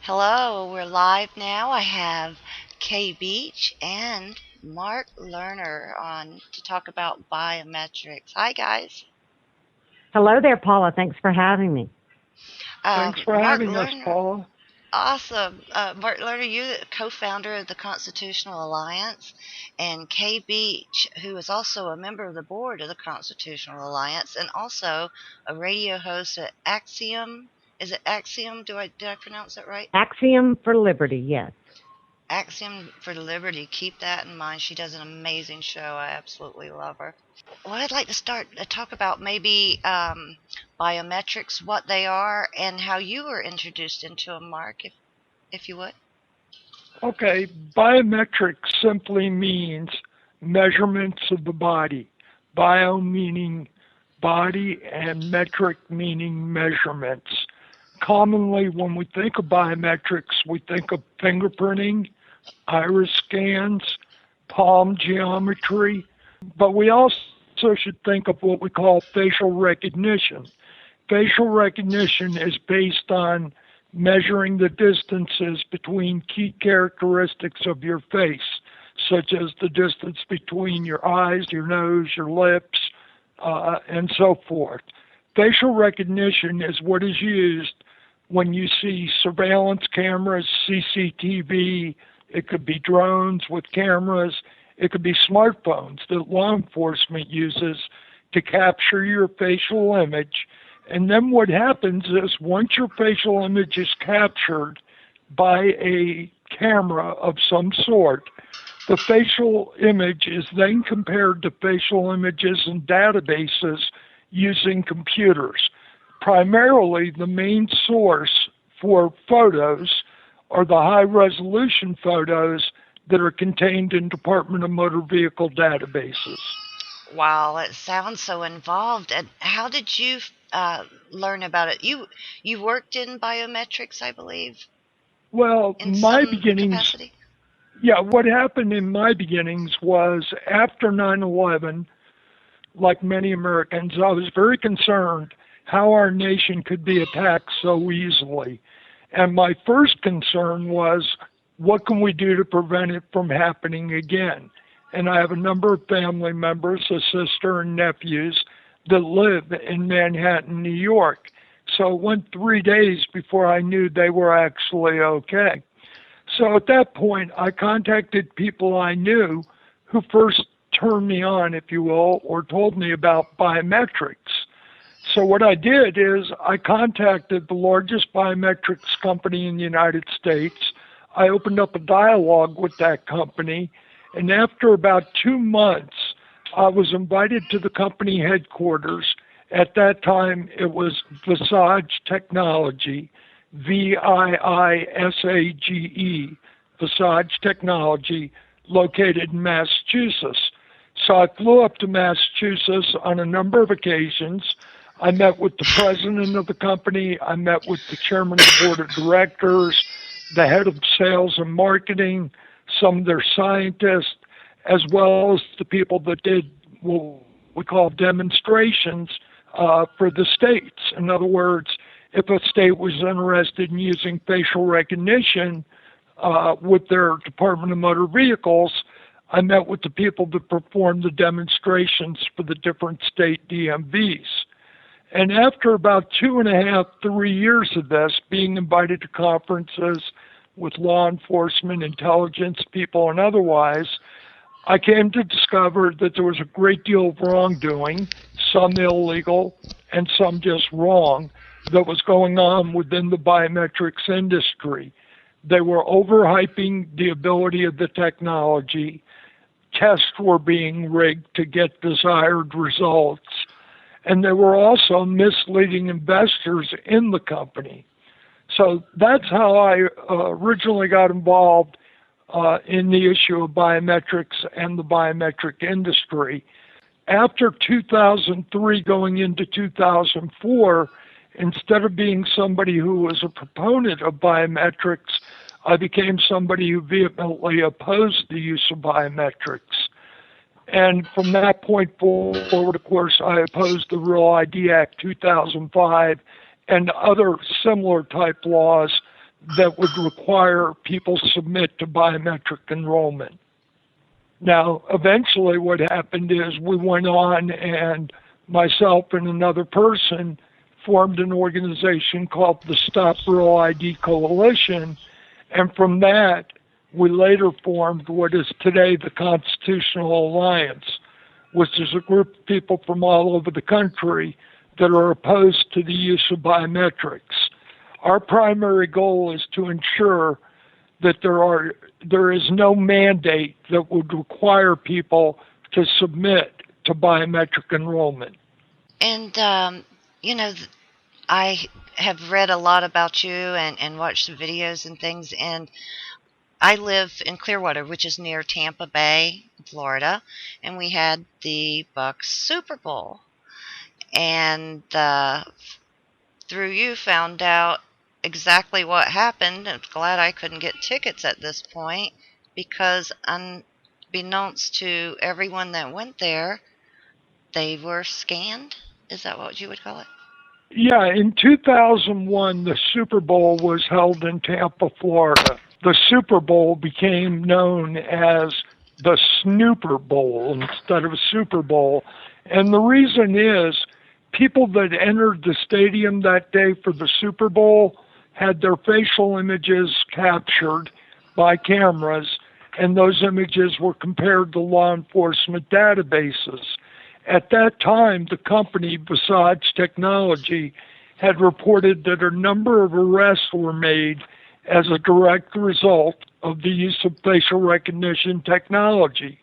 Hello, we're live now. I have Kaye Beach and Mark Lerner on to talk about biometrics. Hi, guys. Hello there, Paula. Thanks for having me. Thanks for Mark having us, Lerner, Paula. awesome. Mark Lerner, you're the co-founder of the Constitutional Alliance, and Kaye Beach, who is also a member of the board of the Constitutional Alliance and also a radio host at Axiom. Is it Axiom? Did I pronounce that right? Axiom for Liberty, yes. Axiom for Liberty. Keep that in mind. She does an amazing show. I absolutely love her. Well, I'd like to start to talk about maybe biometrics, what they are, and how you were introduced into them, Mark, if you would. Okay, biometrics simply means measurements of the body. Bio meaning body and metric meaning measurements. Commonly, when we think of biometrics, we think of fingerprinting, iris scans, palm geometry, but we also should think of what we call facial recognition. Facial recognition is based on measuring the distances between key characteristics of your face, such as the distance between your eyes, your nose, your lips, and so forth. Facial recognition is what is used when you see surveillance cameras, CCTV. It could be drones with cameras. It could be smartphones that law enforcement uses to capture your facial image. And then what happens is once your facial image is captured by a camera of some sort, the facial image is then compared to facial images in databases using computers. Primarily, the main source for photos are the high-resolution photos that are contained in Department of Motor Vehicle databases. Wow, it sounds so involved. And how did you learn about it? You worked in biometrics, I believe. Well, in my some beginnings, capacity. yeah, what happened in my beginnings was after 9/11, like many Americans, I was very concerned how our nation could be attacked so easily. And my first concern was, what can we do to prevent it from happening again? And I have a number of family members, a sister and nephews, that live in Manhattan, New York. So it went 3 days before I knew they were actually okay. So at that point, I contacted people I knew who first turned me on, if you will, or told me about biometrics. So what I did is I contacted the largest biometrics company in the United States. I opened up a dialogue with that company, and after about 2 months, I was invited to the company headquarters. At that time, it was Visage Technology, VIISAGE, Visage Technology, located in Massachusetts. So I flew up to Massachusetts on a number of occasions. I met with the president of the company. I met with the chairman of the board of directors, the head of sales and marketing, some of their scientists, as well as the people that did what we call demonstrations for the states. In other words, if a state was interested in using facial recognition with their Department of Motor Vehicles, I met with the people that performed the demonstrations for the different state DMVs. And after about 2.5, 3 years of this, being invited to conferences with law enforcement, intelligence people, and otherwise, I came to discover that there was a great deal of wrongdoing, some illegal and some just wrong, that was going on within the biometrics industry. They were overhyping the ability of the technology. Tests were being rigged to get desired results. And they were also misleading investors in the company. So that's how I originally got involved in the issue of biometrics and the biometric industry. After 2003 going into 2004, instead of being somebody who was a proponent of biometrics, I became somebody who vehemently opposed the use of biometrics. And from that point forward, of course, I opposed the Real ID Act 2005 and other similar type laws that would require people submit to biometric enrollment. Now, eventually what happened is we went on and myself and another person formed an organization called the Stop Real ID Coalition, and from that, we later formed what is today the Constitutional Alliance, which is a group of people from all over the country that are opposed to the use of biometrics. Our primary goal is to ensure that there is no mandate that would require people to submit to biometric enrollment. And, I have read a lot about you and watched the videos and things, and I live in Clearwater, which is near Tampa Bay, Florida, and we had the Bucks Super Bowl. And through you found out exactly what happened. I'm glad I couldn't get tickets at this point because unbeknownst to everyone that went there, they were scanned. Is that what you would call it? Yeah, in 2001, the Super Bowl was held in Tampa, Florida. The Super Bowl became known as the Snooper Bowl instead of a Super Bowl. And the reason is people that entered the stadium that day for the Super Bowl had their facial images captured by cameras, and those images were compared to law enforcement databases. At that time, the company, Visage Technology, had reported that a number of arrests were made as a direct result of the use of facial recognition technology.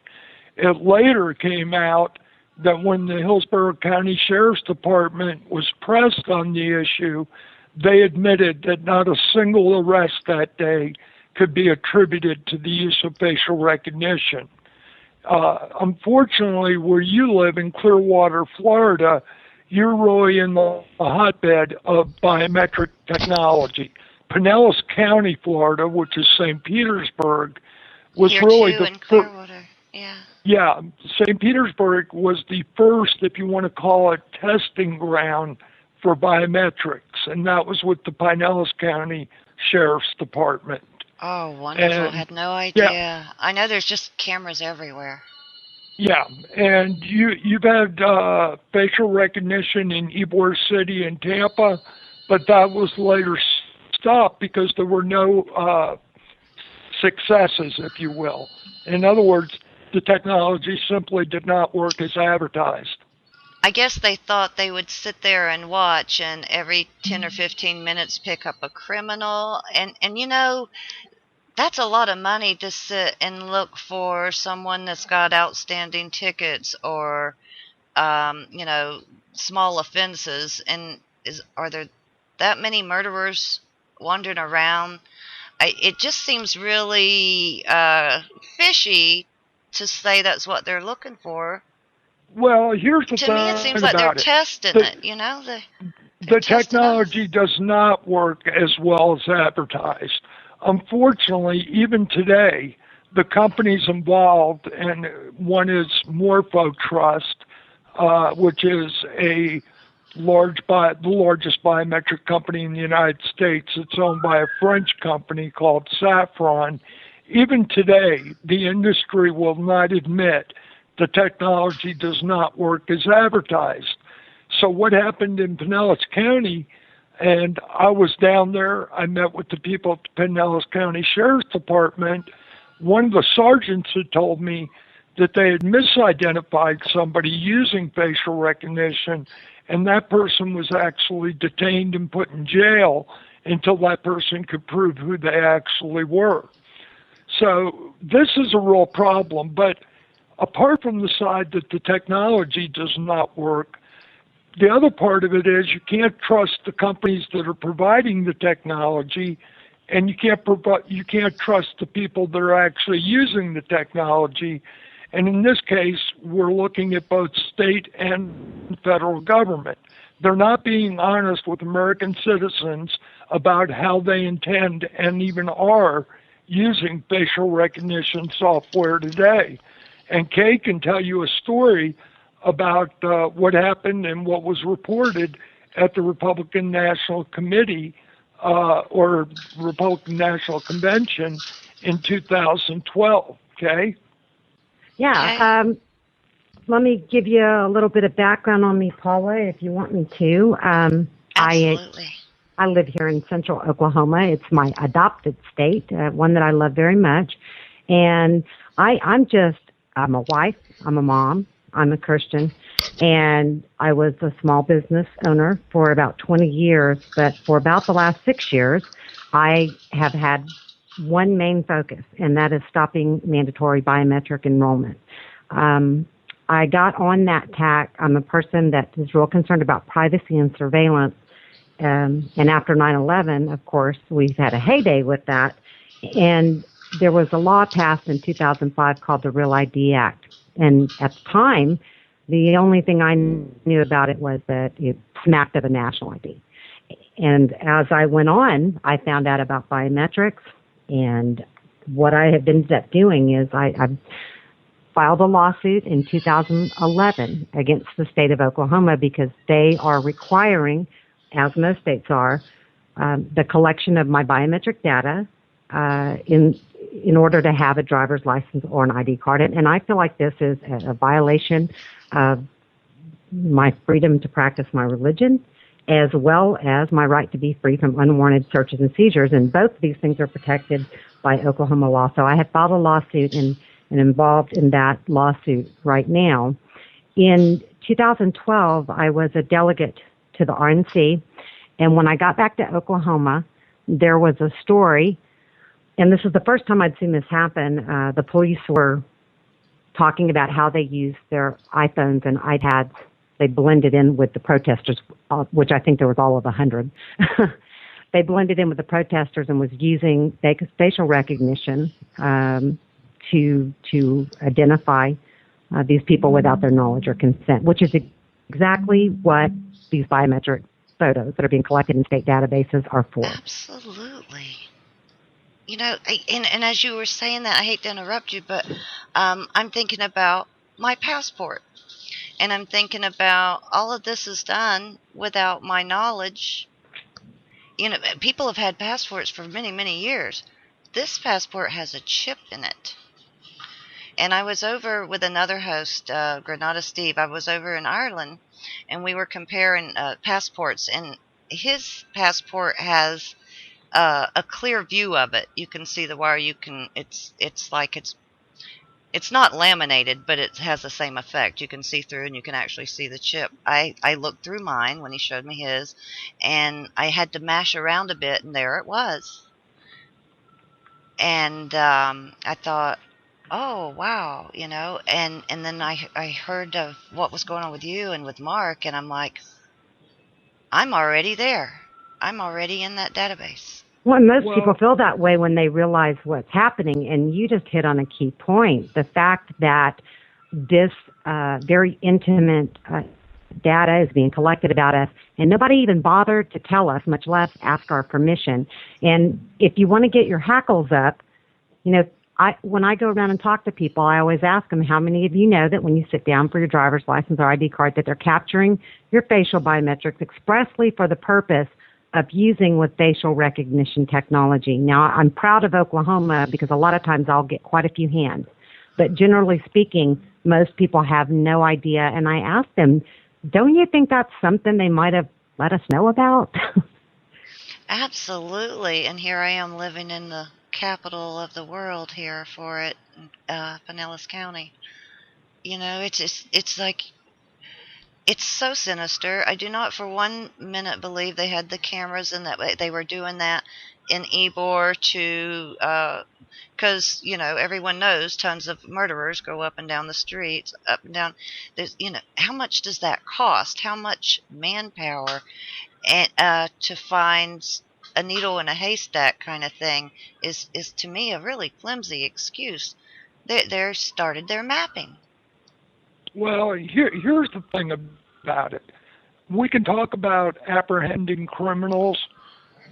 It later came out that when the Hillsborough County Sheriff's Department was pressed on the issue, they admitted that not a single arrest that day could be attributed to the use of facial recognition. Unfortunately, where you live in Clearwater, Florida, you're really in the hotbed of biometric technology. Pinellas County, Florida, which is St. Petersburg, was Here really too, the in Clearwater. Yeah. Yeah, St. Petersburg was the first, if you want to call it, testing ground for biometrics, and that was with the Pinellas County Sheriff's Department. Oh, wonderful. And, had no idea. yeah, I know there's just cameras everywhere. Yeah, and you've had facial recognition in Ybor City and Tampa, but that was later stopped because there were no successes, if you will. In other words, the technology simply did not work as advertised. I guess they thought they would sit there and watch and every 10 or 15 minutes pick up a criminal. And that's a lot of money to sit and look for someone that's got outstanding tickets or, small offenses. And are there that many murderers wandering around? It just seems really fishy to say that's what they're looking for. Well, here's the thing To me, it seems like they're testing it, The technology does not work as well as advertised. Unfortunately, even today, the companies involved, and one is Morpho Trust, which is the largest biometric company in the United States. It's owned by a French company called Safran. Even today, the industry will not admit the technology does not work as advertised. So what happened in Pinellas County, and I was down there, I met with the people at the Pinellas County Sheriff's Department. One of the sergeants had told me that they had misidentified somebody using facial recognition, and that person was actually detained and put in jail until that person could prove who they actually were. So this is a real problem, but apart from the side that the technology does not work, the other part of it is you can't trust the companies that are providing the technology, and you can't trust the people that are actually using the technology. And in this case, we're looking at both state and federal government. They're not being honest with American citizens about how they intend and even are using facial recognition software today. And Kaye can tell you a story about what happened and what was reported at the Republican National Committee or Republican National Convention in 2012. Okay. Yeah. Okay. Let me give you a little bit of background on me, Paula, if you want me to. Absolutely. I live here in central Oklahoma. It's my adopted state, one that I love very much. And I'm a wife, I'm a mom, I'm a Christian, and I was a small business owner for about 20 years. But for about the last 6 years, I have had one main focus, and that is stopping mandatory biometric enrollment. I got on that tack. I'm a person that is real concerned about privacy and surveillance. And after 9/11, of course, we've had a heyday with that. And there was a law passed in 2005 called the Real ID Act. And at the time, the only thing I knew about it was that it smacked of a national ID. And as I went on, I found out about biometrics. And what I have ended up doing is I've filed a lawsuit in 2011 against the state of Oklahoma because they are requiring, as most states are, the collection of my biometric data in order to have a driver's license or an ID card. And I feel like this is a violation of my freedom to practice my religion, as well as my right to be free from unwarranted searches and seizures. And both of these things are protected by Oklahoma law. So I have filed a lawsuit and involved in that lawsuit right now. In 2012, I was a delegate to the RNC. And when I got back to Oklahoma, there was a story, and this is the first time I'd seen this happen. The police were talking about how they used their iPhones and iPads. They blended in with the protesters, which I think there was all of 100. They blended in with the protesters and was using facial recognition to identify these people without their knowledge or consent, which is exactly what these biometric photos that are being collected in state databases are for. Absolutely. You know, and as you were saying that, I hate to interrupt you, but I'm thinking about my passport. And I'm thinking about all of this is done without my knowledge. You know, people have had passports for many, many years. This passport has a chip in it. And I was over with another host, Granada Steve. I was over in Ireland, and we were comparing passports. And his passport has a clear view of it. You can see the wire. It's not laminated, but it has the same effect. You can see through, and you can actually see the chip. I looked through mine when he showed me his, and I had to mash around a bit, and there it was. And I thought, oh, wow, you know. And then I heard of what was going on with you and with Mark, and I'm like, I'm already there. I'm already in that database. Well, most people feel that way when they realize what's happening, and you just hit on a key point. The fact that this very intimate data is being collected about us, and nobody even bothered to tell us, much less ask our permission. And if you want to get your hackles up, you know, when I go around and talk to people, I always ask them, how many of you know that when you sit down for your driver's license or ID card that they're capturing your facial biometrics expressly for the purpose of using with facial recognition technology. Now, I'm proud of Oklahoma because a lot of times I'll get quite a few hands. But generally speaking, most people have no idea. And I ask them, don't you think that's something they might have let us know about? Absolutely. And here I am living in the capital of the world here for it, Pinellas County. You know, it's like, it's so sinister. I do not for 1 minute believe they had the cameras and that they were doing that in Ybor to, because, you know, everyone knows tons of murderers go up and down the streets, up and down. There's, you know, how much does that cost? How much manpower and to find a needle in a haystack kind of thing is to me a really flimsy excuse. They started their mapping. Well, here's the thing about it. We can talk about apprehending criminals,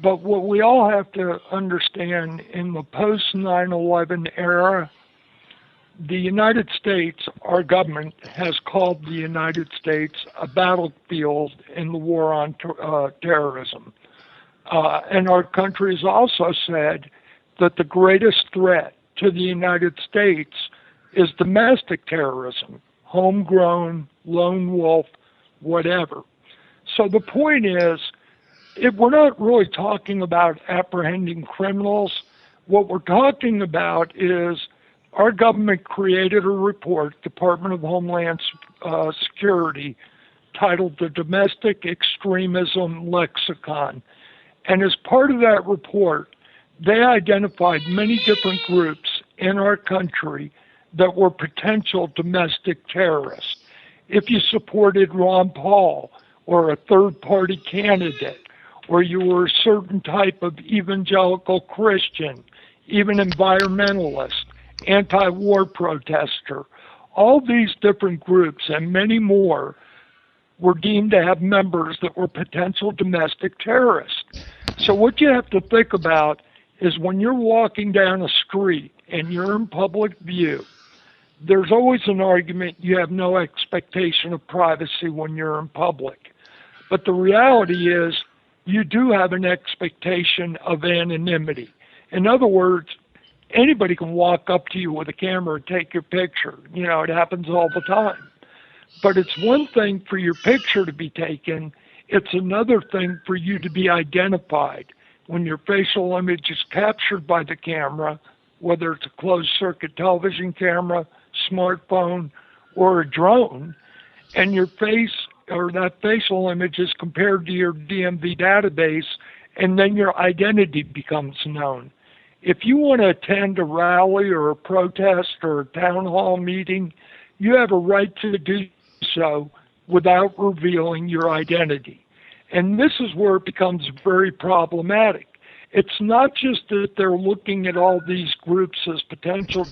but what we all have to understand in the post 9/11 era, the United States, our government, has called the United States a battlefield in the war on terrorism. And our country has also said that the greatest threat to the United States is domestic terrorism, homegrown, lone wolf, whatever. So the point is, we're not really talking about apprehending criminals. What we're talking about is our government created a report, Department of Homeland Security, titled the Domestic Extremism Lexicon. And as part of that report, they identified many different groups in our country that were potential domestic terrorists. If you supported Ron Paul or a third-party candidate, or you were a certain type of evangelical Christian, even environmentalist, anti-war protester, all these different groups and many more were deemed to have members that were potential domestic terrorists. So what you have to think about is when you're walking down a street and you're in public view, there's always an argument you have no expectation of privacy when you're in public. But the reality is you do have an expectation of anonymity. In other words, anybody can walk up to you with a camera and take your picture. You know, it happens all the time. But it's one thing for your picture to be taken. It's another thing for you to be identified. When your facial image is captured by the camera, whether it's a closed-circuit television camera, smartphone, or a drone, and your face or that facial image is compared to your DMV database, and then your identity becomes known. If you want to attend a rally or a protest or a town hall meeting, you have a right to do so without revealing your identity. And this is where it becomes very problematic. It's not just that they're looking at all these groups as potential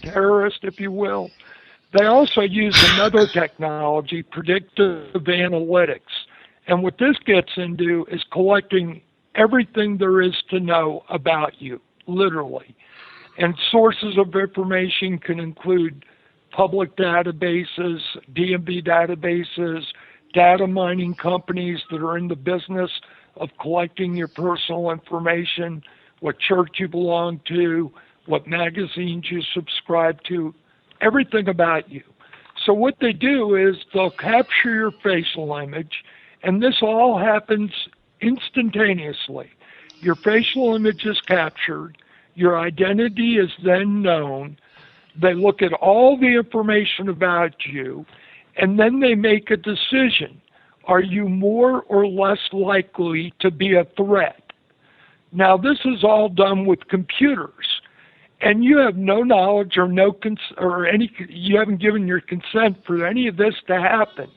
terrorists, if you will. They also use another technology, predictive analytics. And what this gets into is collecting everything there is to know about you, literally. And sources of information can include public databases, DMV databases, data mining companies that are in the business of collecting your personal information, what church you belong to, what magazines you subscribe to, everything about you. So what they do is they'll capture your facial image, and this all happens instantaneously. Your facial image is captured, your identity is then known, they look at all the information about you, and then they make a decision. Are you more or less likely to be a threat? Now, this is all done with computers, and you have no knowledge or you haven't given your consent for any of this to happen.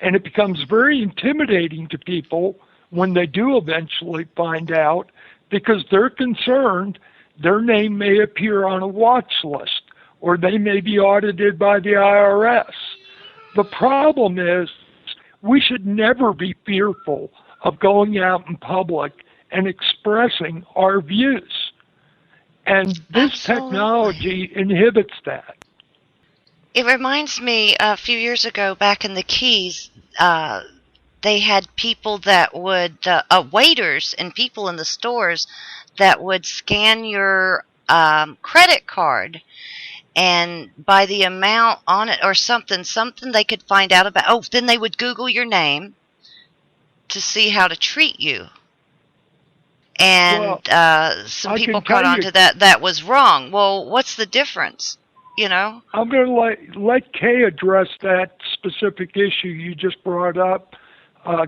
And it becomes very intimidating to people when they do eventually find out, because they're concerned their name may appear on a watch list, or they may be audited by the IRS. The problem is we should never be fearful of going out in public and expressing our views. And this technology inhibits that. It reminds me, a few years ago, back in the Keys, they had people that would, waiters and people in the stores that would scan your credit card, and by the amount on it or something they could find out about. Then they would Google your name to see how to treat you. And some people caught on to that was wrong. Well, what's the difference? You know? I'm going to let Kaye address that specific issue you just brought up.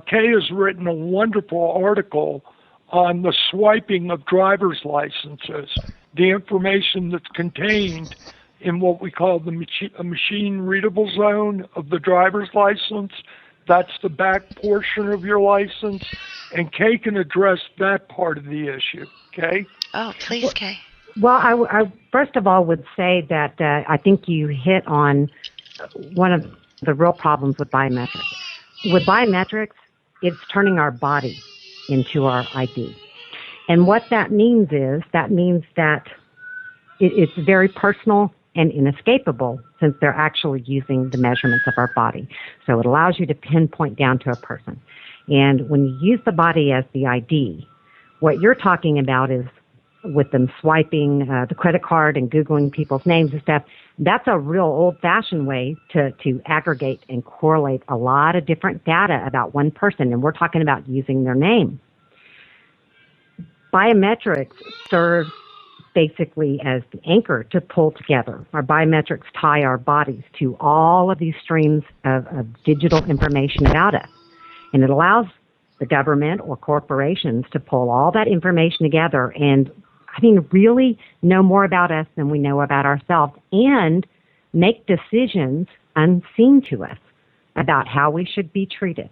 Kaye has written a wonderful article on the swiping of driver's licenses, the information that's contained in what we call the machine-readable zone of the driver's license. That's the back portion of your license, and Kaye can address that part of the issue. Kaye? Oh, please, Kaye. Well, I first of all would say that I think you hit on one of the real problems with biometrics. With biometrics, it's turning our body into our ID. And what that means is, that it's very personal and inescapable, since they're actually using the measurements of our body. So it allows you to pinpoint down to a person. And when you use the body as the ID, what you're talking about is with them swiping the credit card and Googling people's names and stuff, that's a real old-fashioned way to aggregate and correlate a lot of different data about one person, and we're talking about using their name. Biometrics serves basically as the anchor to pull together. Our biometrics tie our bodies to all of these streams of digital information about us, and it allows the government or corporations to pull all that information together and really know more about us than we know about ourselves and make decisions unseen to us about how we should be treated.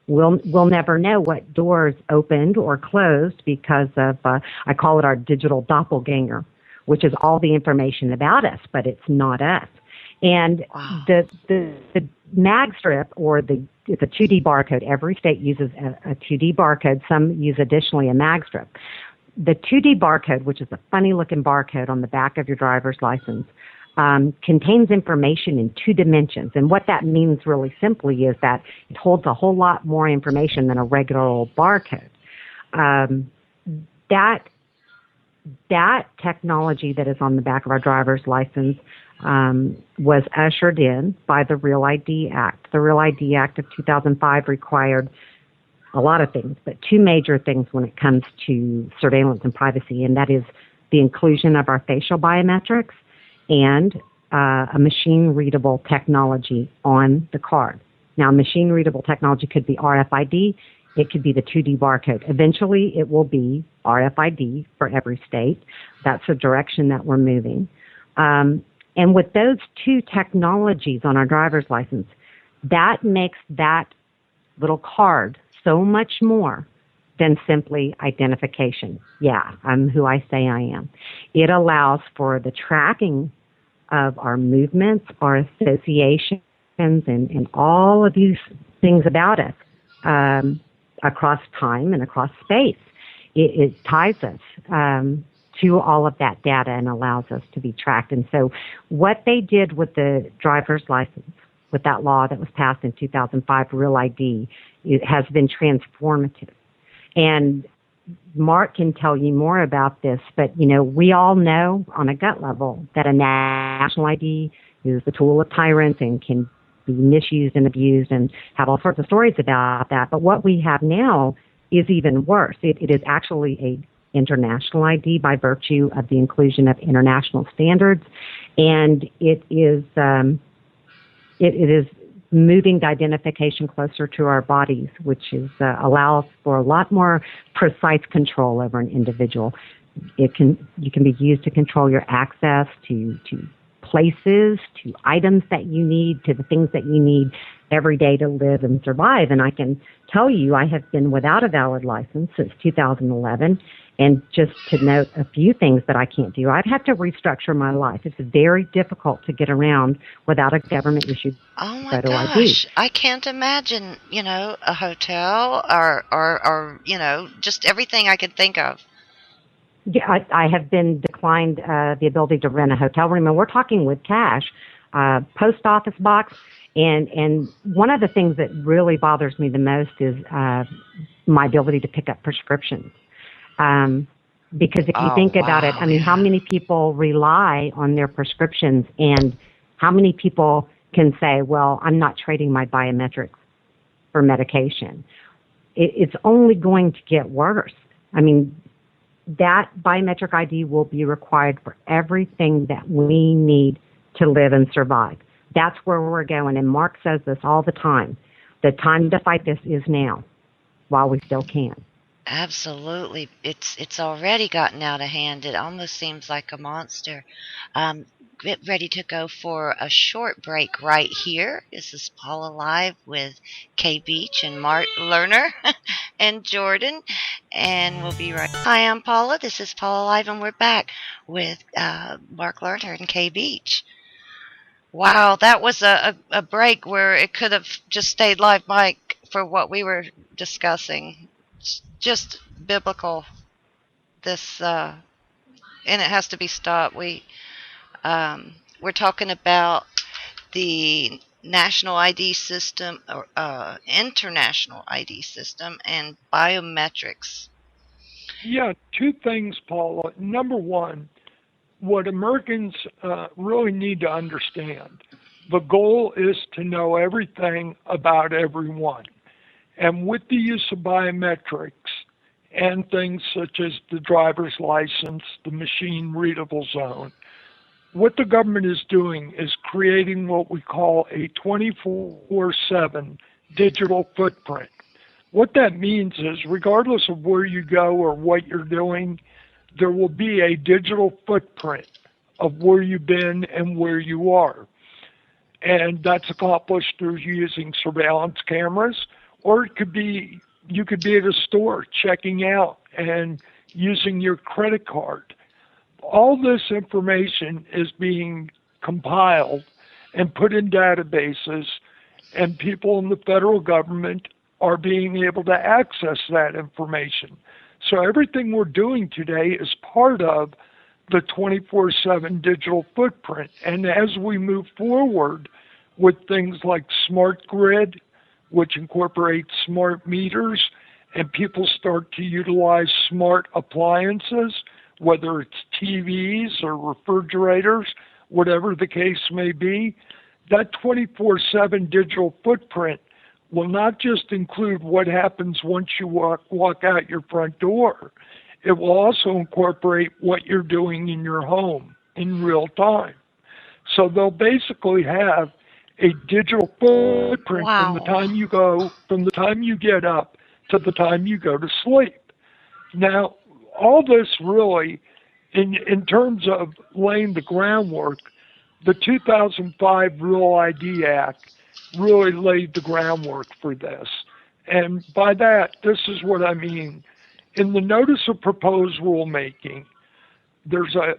We'll never know what doors opened or closed because of, I call it our digital doppelganger, which is all the information about us, but it's not us. And Wow. the mag strip, or it's a 2D barcode. Every state uses a 2D barcode. Some use additionally a mag strip. The 2D barcode, which is a funny-looking barcode on the back of your driver's license, contains information in 2 dimensions. And what that means really simply is that it holds a whole lot more information than a regular old barcode. That technology that is on the back of our driver's license was ushered in by the Real ID Act. The Real ID Act of 2005 required a lot of things, but 2 major things when it comes to surveillance and privacy, and that is the inclusion of our facial biometrics and a machine-readable technology on the card. Now, machine-readable technology could be RFID. It could be the 2D barcode. Eventually, it will be RFID for every state. That's the direction that we're moving. And with those 2 technologies on our driver's license, that makes that little card so much more than simply identification. Yeah, I'm who I say I am. It allows for the tracking of our movements, our associations, and all of these things about us across time and across space. It ties us to all of that data and allows us to be tracked. And so what they did with the driver's license, with that law that was passed in 2005, Real ID, it has been transformative. And Mark can tell you more about this, but, we all know on a gut level that a national ID is the tool of tyrants and can be misused and abused and have all sorts of stories about that. But what we have now is even worse. It is actually a international ID by virtue of the inclusion of international standards, and it is moving the identification closer to our bodies, which is allows for a lot more precise control over an individual. You can be used to control your access to places, to items that you need, to the things that you need every day to live and survive. And I can tell you, I have been without a valid license since 2011. And just to note a few things that I can't do, I've had to restructure my life. It's very difficult to get around without a government-issued Oh my photo gosh, ID. I can't imagine, a hotel or just everything I could think of. Yeah, I have been declined the ability to rent a hotel room, and we're talking with cash, post office box, and one of the things that really bothers me the most is my ability to pick up prescriptions. Because if you Oh, think about it, wow, I mean, how yeah. many people rely on their prescriptions, and how many people can say, well, I'm not trading my biometrics for medication? It's only going to get worse. I mean, that biometric ID will be required for everything that we need to live and survive. That's where we're going, and Mark says this all the time. The time to fight this is now, while we still can. Absolutely. It's already gotten out of hand. It almost seems like a monster. Get ready to go for a short break right here. This is Paula Live with Kaye Beach and Mark Lerner and Jordan. And we'll be right. Hi, I'm Paula. This is Paula Live, and we're back with Mark Lerner and Kaye Beach. Wow, that was a break where it could have just stayed live mic for what we were discussing. It's just biblical. This and it has to be stopped. We're talking about the national ID system or international ID system, and biometrics. Yeah, two things, Paula. Number one, what Americans really need to understand, the goal is to know everything about everyone. And with the use of biometrics and things such as the driver's license, the machine readable zone, what the government is doing is creating what we call a 24/7 digital footprint. What that means is, regardless of where you go or what you're doing, there will be a digital footprint of where you've been and where you are. And that's accomplished through using surveillance cameras, or it could be you could be at a store checking out and using your credit card. All this information is being compiled and put in databases, and people in the federal government are being able to access that information. So everything we're doing today is part of the 24/7 digital footprint. And as we move forward with things like smart grid, which incorporates smart meters, and people start to utilize smart appliances, whether it's TVs or refrigerators, whatever the case may be, that 24/7 digital footprint will not just include what happens once you walk out your front door. It will also incorporate what you're doing in your home in real time. So they'll basically have a digital footprint from the time you get up to the time you go to sleep. Now, all this really, in terms of laying the groundwork, the 2005 Real ID Act really laid the groundwork for this. And by that, this is what I mean. In the notice of proposed rulemaking, there's a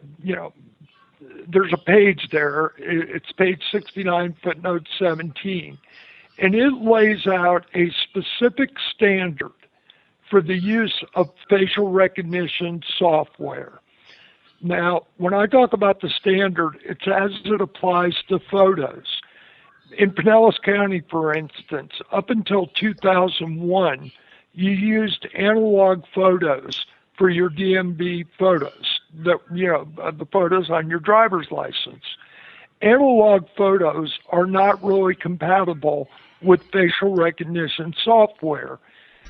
page there. It's page 69, footnote 17. And it lays out a specific standard for the use of facial recognition software. Now, when I talk about the standard, it's as it applies to photos. In Pinellas County, for instance, up until 2001, you used analog photos for your DMV photos, the photos on your driver's license. Analog photos are not really compatible with facial recognition software.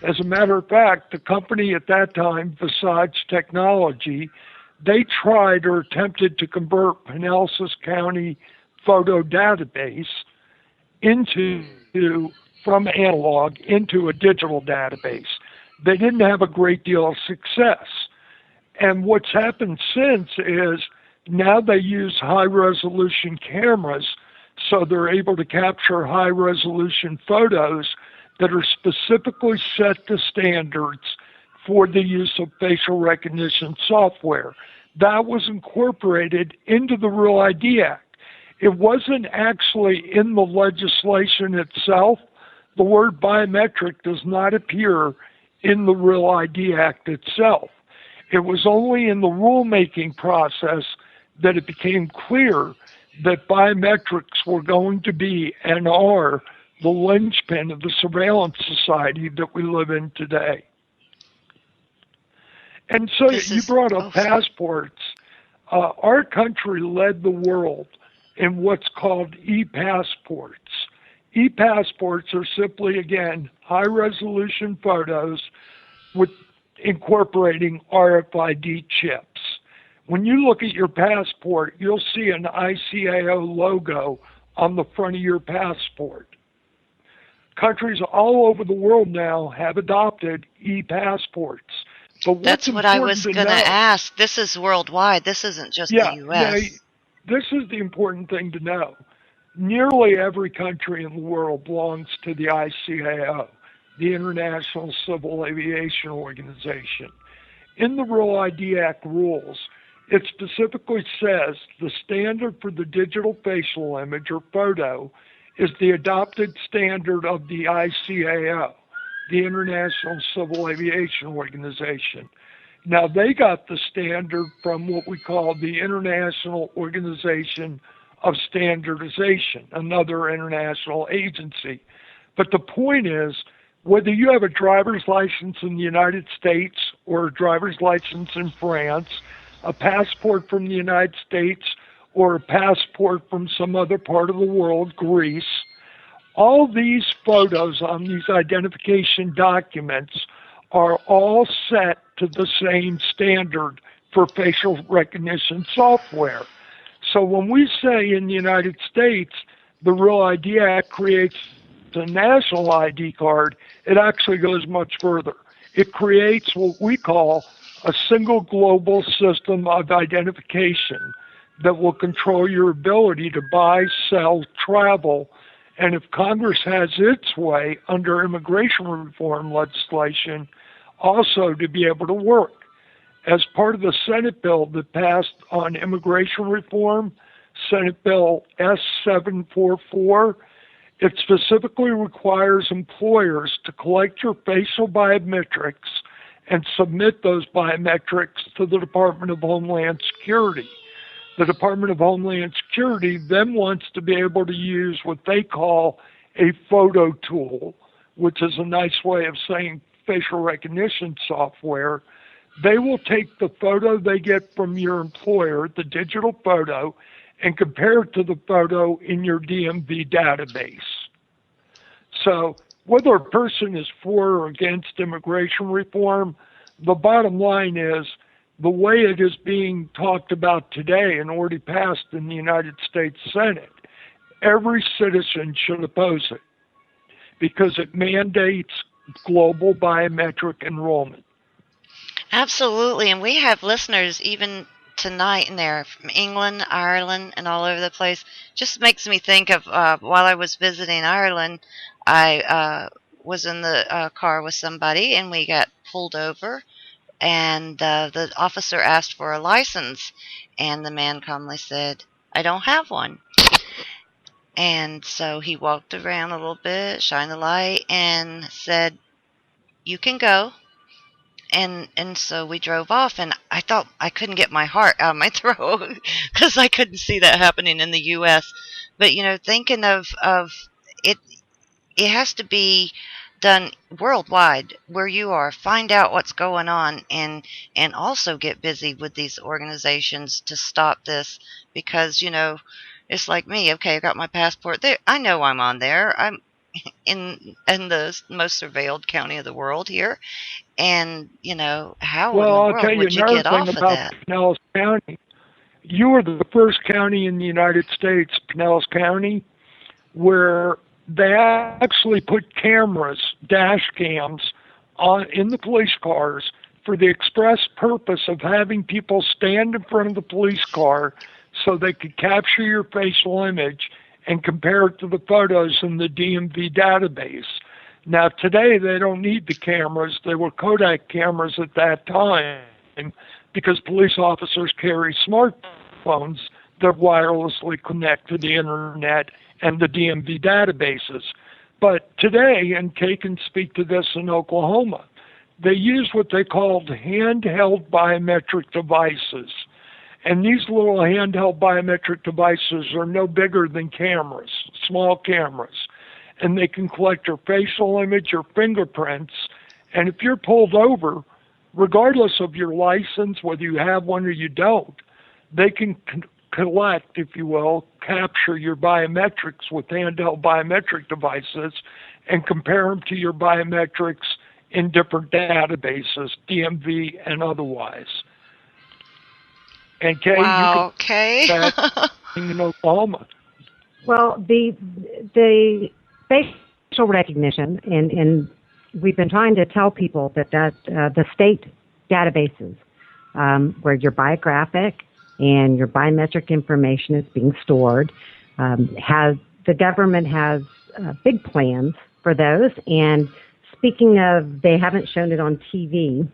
As a matter of fact, the company at that time, Visage Technology, they tried or attempted to convert Pinellas County photo database from analog into a digital database. They didn't have a great deal of success. And what's happened since is now they use high-resolution cameras, so they're able to capture high-resolution photos that are specifically set to standards for the use of facial recognition software. That was incorporated into the Real ID Act. It wasn't actually in the legislation itself. The word biometric does not appear in the Real ID Act itself. It was only in the rulemaking process that it became clear that biometrics were going to be and are the linchpin of the surveillance society that we live in today. And so you brought up passports. Our country led the world in what's called Epass Ports. Epass Ports are simply, again, high-resolution photos with incorporating RFID chips. When you look at your passport, you'll see an ICAO logo on the front of your passport. Countries all over the world now have adopted e-passports. But that's what I was going to ask. This is worldwide. This isn't just the U.S. Yeah, this is the important thing to know. Nearly every country in the world belongs to the ICAO, the International Civil Aviation Organization. In the Real ID Act rules, it specifically says the standard for the digital facial image or photo is the adopted standard of the ICAO, the International Civil Aviation Organization. Now, they got the standard from what we call the International Organization of Standardization, another international agency. But the point is, whether you have a driver's license in the United States or a driver's license in France, a passport from the United States or a passport from some other part of the world, Greece, all these photos on these identification documents are all set to the same standard for facial recognition software. So when we say in the United States, the Real ID Act creates a national ID card, it actually goes much further. It creates what we call a single global system of identification that will control your ability to buy, sell, travel, and if Congress has its way under immigration reform legislation, also to be able to work. As part of the Senate bill that passed on immigration reform, Senate Bill S744, it specifically requires employers to collect your facial biometrics and submit those biometrics to the Department of Homeland Security. The Department of Homeland Security then wants to be able to use what they call a photo tool, which is a nice way of saying facial recognition software. They will take the photo they get from your employer, the digital photo, and compare it to the photo in your DMV database. So whether a person is for or against immigration reform, the bottom line is the way it is being talked about today and already passed in the United States Senate, every citizen should oppose it because it mandates global biometric enrollment. Absolutely, and we have listeners even tonight in there from England, Ireland, and all over the place. Just makes me think of while I was visiting Ireland, I was in the car with somebody, and we got pulled over, and the officer asked for a license, and the man calmly said, "I don't have one." And so he walked around a little bit, shined the light, and said, "You can go." And so we drove off, and I thought I couldn't get my heart out of my throat because I couldn't see that happening in the U.S. But, thinking of it, it has to be done worldwide where you are. Find out what's going on and also get busy with these organizations to stop this because, it's like me. Okay, I got my passport there. I know I'm on there. I'm in the most surveilled county of the world here. And, how in the world would you get off of that? Pinellas County. You are the first county in the United States, Pinellas County, where they actually put cameras, dash cams, in the police cars for the express purpose of having people stand in front of the police car so they could capture your facial image and compare it to the photos in the DMV database. Now, today, they don't need the cameras. They were Kodak cameras at that time because police officers carry smartphones that wirelessly connect to the internet and the DMV databases. But today, and Kaye can speak to this in Oklahoma, they use what they called handheld biometric devices. And these little handheld biometric devices are no bigger than cameras, small cameras. And they can collect your facial image, your fingerprints. And if you're pulled over, regardless of your license, whether you have one or you don't, they can collect, if you will, capture your biometrics with handheld biometric devices and compare them to your biometrics in different databases, DMV and otherwise. And Kaye, wow, you can that in Oklahoma. Well, the facial recognition, and we've been trying to tell people that the state databases where your biographic and your biometric information is being stored, the government has big plans for those. And speaking of, they haven't shown it on TV.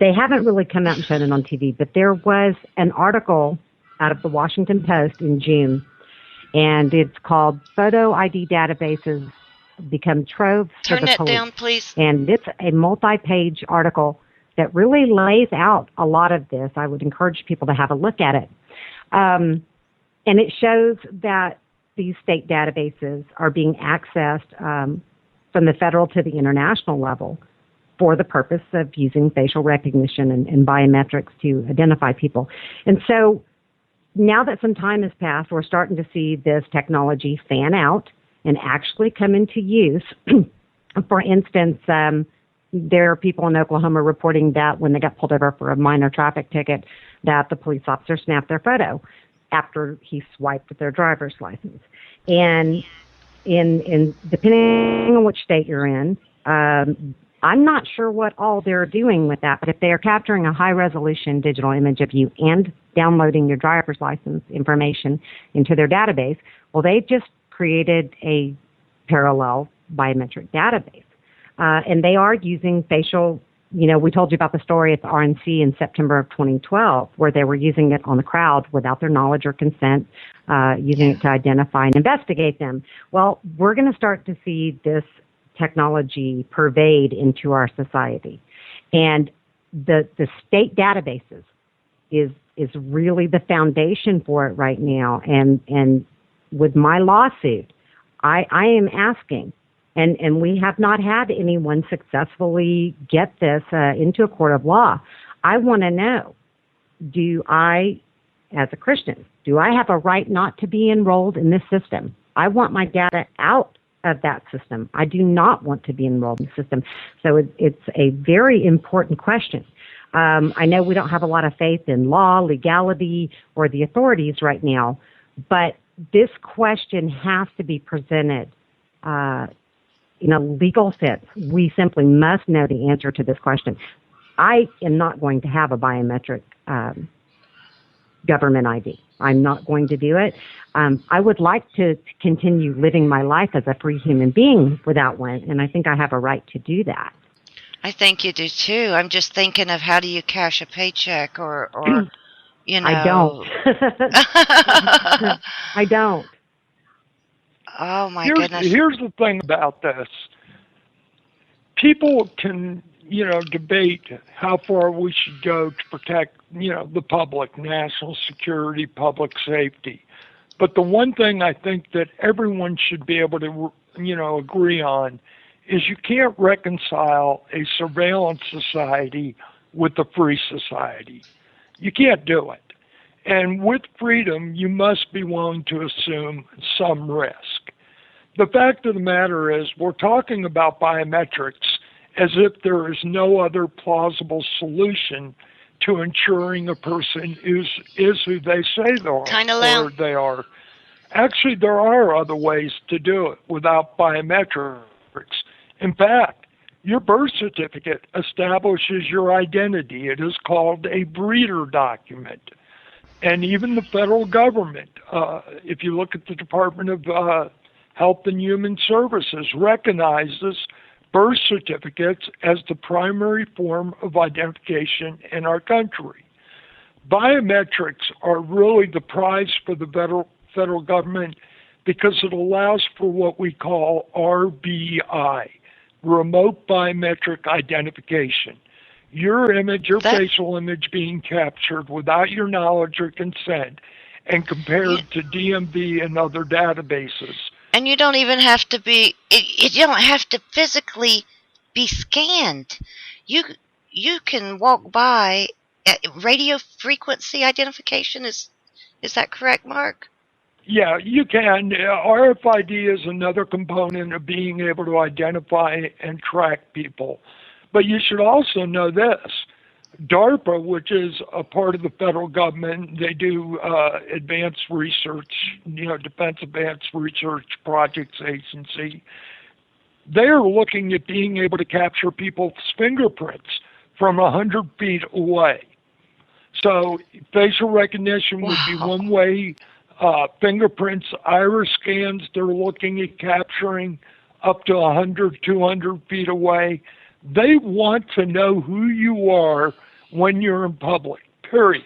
They haven't really come out and shown it on TV, but there was an article out of the Washington Post in June, and it's called Photo ID Databases Become Troves for the Police. Turn that down, please. And it's a multi-page article that really lays out a lot of this. I would encourage people to have a look at it. And And it shows that these state databases are being accessed from the federal to the international level for the purpose of using facial recognition and biometrics to identify people. And so now that some time has passed, we're starting to see this technology fan out and actually come into use. For instance, there are people in Oklahoma reporting that when they got pulled over for a minor traffic ticket, that the police officer snapped their photo after he swiped their driver's license. And in depending on which state you're in, I'm not sure what all they're doing with that, but if they are capturing a high-resolution digital image of you and downloading your driver's license information into their database, well, they've just created a parallel biometric database. And they are using facial, we told you about the story at the RNC in September of 2012, where they were using it on the crowd without their knowledge or consent, using it to identify and investigate them. Well, we're going to start to see this technology pervade into our society. And the state databases is really the foundation for it right now. And with my lawsuit, I am asking, and we have not had anyone successfully get this into a court of law. I want to know, do I, as a Christian, do I have a right not to be enrolled in this system? I want my data out of that system. I do not want to be enrolled in the system. So it's a very important question. I know we don't have a lot of faith in law, legality, or the authorities right now, but this question has to be presented in a legal sense. We simply must know the answer to this question. I am not going to have a biometric government ID. I'm not going to do it. I would like to continue living my life as a free human being without one, and I think I have a right to do that. I think you do too. I'm just thinking of how do you cash a paycheck or I don't. I don't. Oh, my goodness. Here's the thing about this. People can, debate how far we should go to protect, the public, national security, public safety. But the one thing I think that everyone should be able to, agree on is you can't reconcile a surveillance society with a free society. You can't do it. And with freedom, you must be willing to assume some risk. The fact of the matter is we're talking about biometrics as if there is no other plausible solution to ensuring a person is who they say they are. Kind of loud. Or they are. Actually, there are other ways to do it without biometrics. In fact, your birth certificate establishes your identity. It is called a breeder document. And even the federal government, if you look at the Department of Health and Human Services, recognizes birth certificates as the primary form of identification in our country. Biometrics are really the prize for the federal government because it allows for what we call RBI, remote biometric identification. Your image, your facial image being captured without your knowledge or consent and compared to DMV and other databases. And you don't even have to be, you don't have to physically be scanned. You can walk by. Radio frequency identification, is that correct, Mark? Yeah, you can. RFID is another component of being able to identify and track people. But you should also know this. DARPA, which is a part of the federal government, they do advanced research, Defense Advanced Research Projects Agency. They're looking at being able to capture people's fingerprints from 100 feet away. So facial recognition would be one way. Fingerprints, iris scans, they're looking at capturing up to 100, 200 feet away. They want to know who you are when you're in public, period.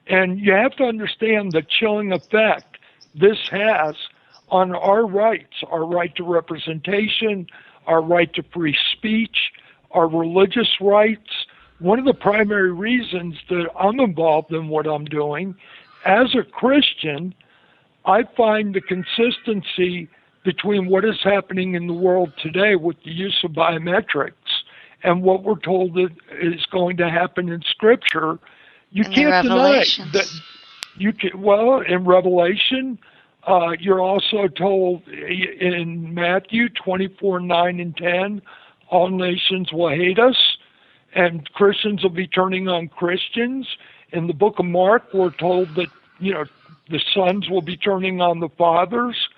And you have to understand the chilling effect this has on our rights, our right to representation, our right to free speech, our religious rights. One of the primary reasons that I'm involved in what I'm doing as a Christian, I find the consistency between what is happening in the world today with the use of biometrics and what we're told that is going to happen in Scripture. You can't deny that. In Revelation, you're also told in Matthew 24:9 and 10, all nations will hate us, and Christians will be turning on Christians. In the book of Mark, we're told that, the sons will be turning on the fathers.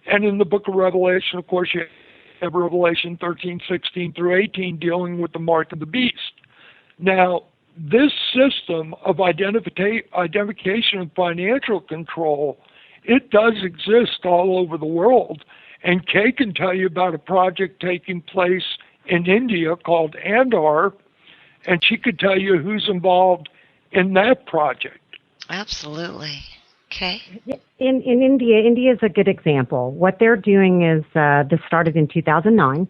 And in the book of Revelation, of course, you have Revelation 13:16 through 18 dealing with the mark of the beast. Now, this system of identification and financial control, it does exist all over the world. And Kaye can tell you about a project taking place in India called Andar, and she could tell you who's involved in that project. Absolutely. Okay. In India is a good example. What they're doing is, this started in 2009.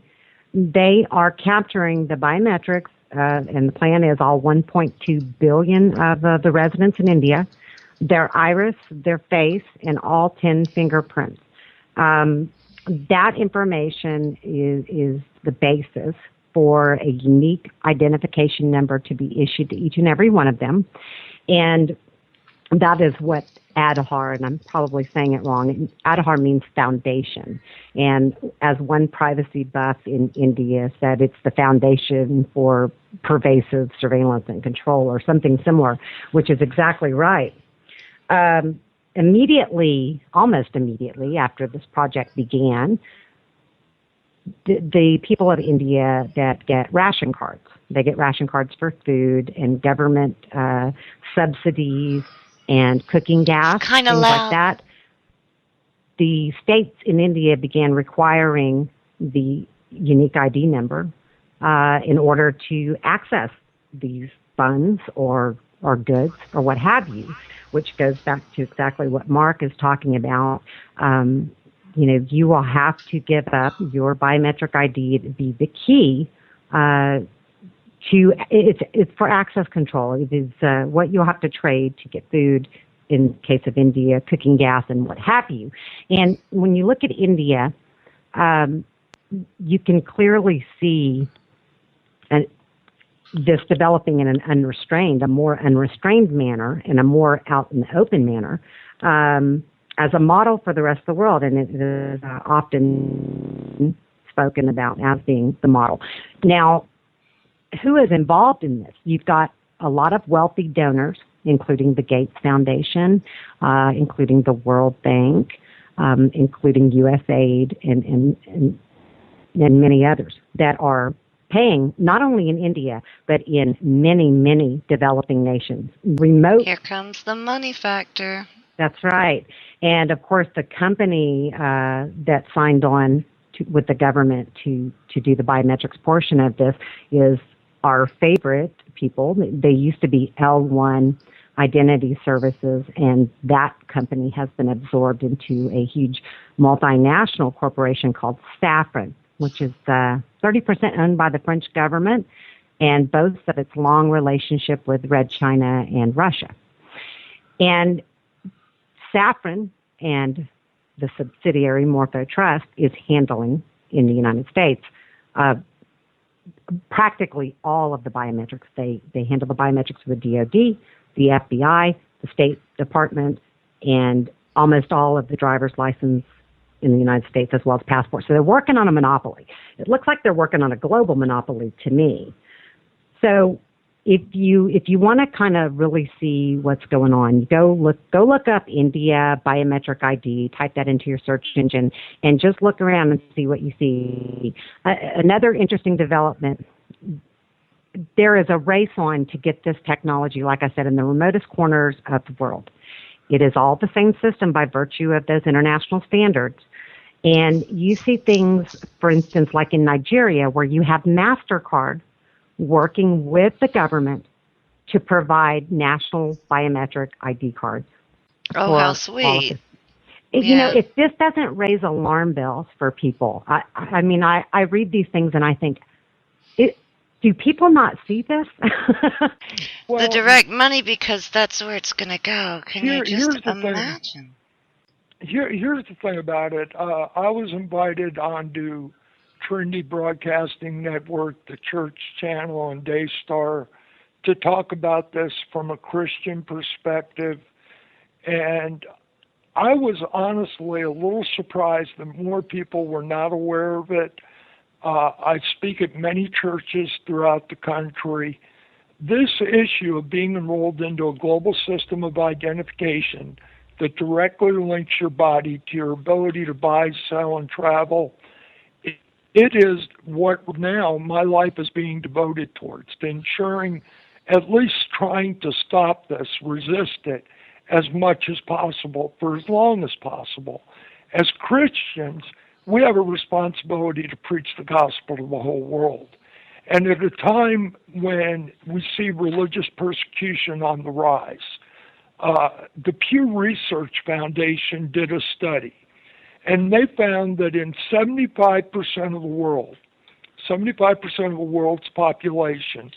They are capturing the biometrics, and the plan is all 1.2 billion of the residents in India, their iris, their face, and all 10 fingerprints. That information is the basis for a unique identification number to be issued to each and every one of them. And that is what Aadhaar, and I'm probably saying it wrong, Aadhaar means foundation. And as one privacy buff in India said, it's the foundation for pervasive surveillance and control, or something similar, which is exactly right. Almost immediately after this project began, the people of India that get ration cards, they get ration cards for food and government subsidies and cooking gas, things like that. The states in India began requiring the unique ID number in order to access these funds or goods or what have you, which goes back to exactly what Mark is talking about. You will have to give up your biometric ID to be the key it's for access control. It is what you'll have to trade to get food, in case of India, cooking gas and what have you. And when you look at India, you can clearly see this developing in a more unrestrained manner, in a more out in the open manner, as a model for the rest of the world. And it is often spoken about as being the model. Now, who is involved in this? You've got a lot of wealthy donors, including the Gates Foundation, including the World Bank, including USAID, and many others that are paying not only in India, but in many, many developing nations. Here comes the money factor. That's right. And of course, the company that signed on with the government to do the biometrics portion of this is our favorite people. They used to be L1 Identity Services, and that company has been absorbed into a huge multinational corporation called Safran, which is 30% owned by the French government and boasts of its long relationship with Red China and Russia. And Safran and the subsidiary Morpho Trust is handling in the United States practically all of the biometrics. They handle the biometrics for the DoD, the FBI, the State Department, and almost all of the driver's license in the United States, as well as passports. So they're working on a monopoly. It looks like they're working on a global monopoly to me. So if you want to kind of really see what's going on, go look up India biometric ID, type that into your search engine, and just look around and see what you see. Another interesting development, there is a race on to get this technology, like I said, in the remotest corners of the world. It is all the same system by virtue of those international standards. And you see things, for instance, like in Nigeria, where you have MasterCard working with the government to provide national biometric ID cards. Oh, how sweet. If this doesn't raise alarm bells for people, I read these things and I think, Do people not see this? The direct money, because that's where it's going to go. Can you just imagine? Here's the thing about it. I was invited onto Trinity Broadcasting Network, the Church Channel, and Daystar to talk about this from a Christian perspective. And I was honestly a little surprised that more people were not aware of it. I speak at many churches throughout the country. This issue of being enrolled into a global system of identification that directly links your body to your ability to buy, sell, and travel, it is what now my life is being devoted towards, to ensuring, at least trying to stop this, resist it as much as possible for as long as possible. As Christians, we have a responsibility to preach the gospel to the whole world. And at a time when we see religious persecution on the rise, the Pew Research Foundation did a study, and they found that in 75% of the world, 75% of the world's population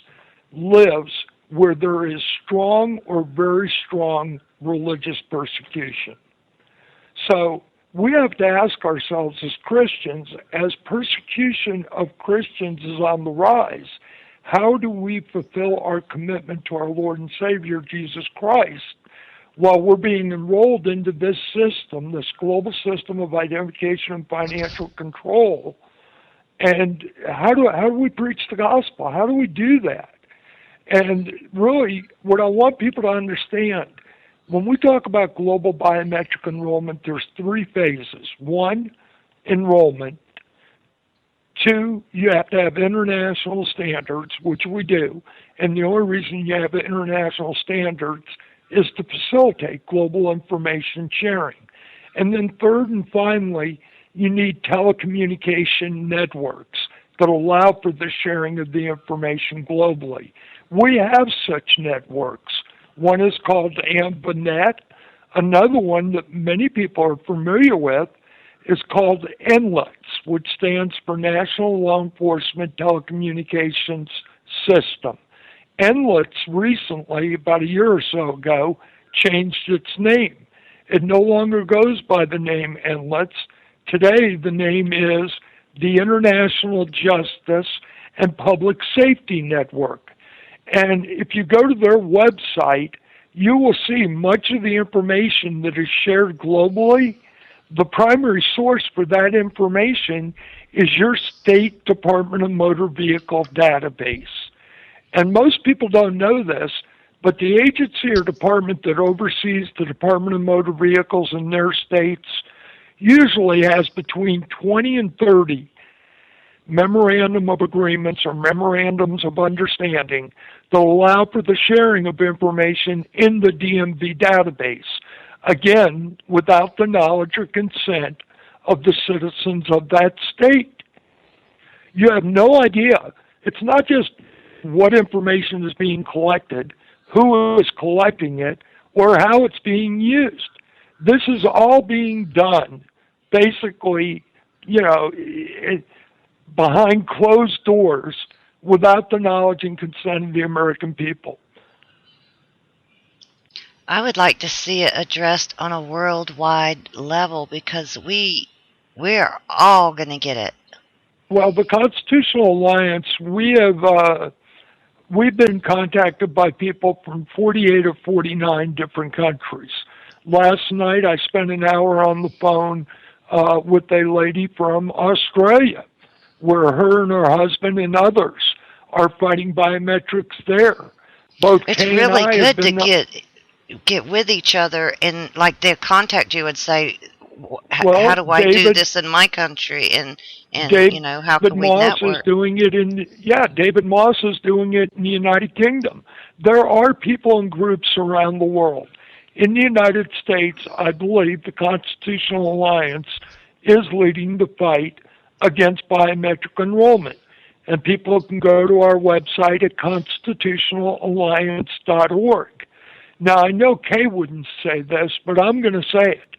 lives where there is strong or very strong religious persecution. So we have to ask ourselves as Christians, as persecution of Christians is on the rise, how do we fulfill our commitment to our Lord and Savior, Jesus Christ, while we're being enrolled into this system, this global system of identification and financial control? And how do we preach the gospel? How do we do that? And really, what I want people to understand, when we talk about global biometric enrollment, there's three phases. One, enrollment. Two, you have to have international standards, which we do. And the only reason you have international standards is to facilitate global information sharing. And then third and finally, you need telecommunication networks that allow for the sharing of the information globally. We have such networks. One is called AMBANET. Another one that many people are familiar with is called NLETS, which stands for National Law Enforcement Telecommunications System. NLETS recently, about a year or so ago, changed its name. It no longer goes by the name NLETS. Today, the name is the International Justice and Public Safety Network. And if you go to their website, you will see much of the information that is shared globally. The primary source for that information is your State Department of Motor Vehicle database. And most people don't know this, but the agency or department that oversees the Department of Motor Vehicles in their states usually has between 20 and 30 memorandum of agreements or memorandums of understanding that allow for the sharing of information in the DMV database, again, without the knowledge or consent of the citizens of that state. You have no idea. It's not just what information is being collected, who is collecting it, or how it's being used. This is all being done, basically, behind closed doors without the knowledge and consent of the American people. I would like to see it addressed on a worldwide level because we're all going to get it. Well, the Constitutional Alliance, we've been contacted by people from 48 or 49 different countries. Last night, I spent an hour on the phone with a lady from Australia, where her and her husband and others are fighting biometrics there. Both it's Kaye really and I good to get with each other and like they'll contact you and say, how do I do this in my country? And how can we network? David Moss is doing it in the United Kingdom. There are people and groups around the world. In the United States, I believe the Constitutional Alliance is leading the fight against biometric enrollment. And people can go to our website at constitutionalalliance.org. Now, I know Kay wouldn't say this, but I'm going to say it.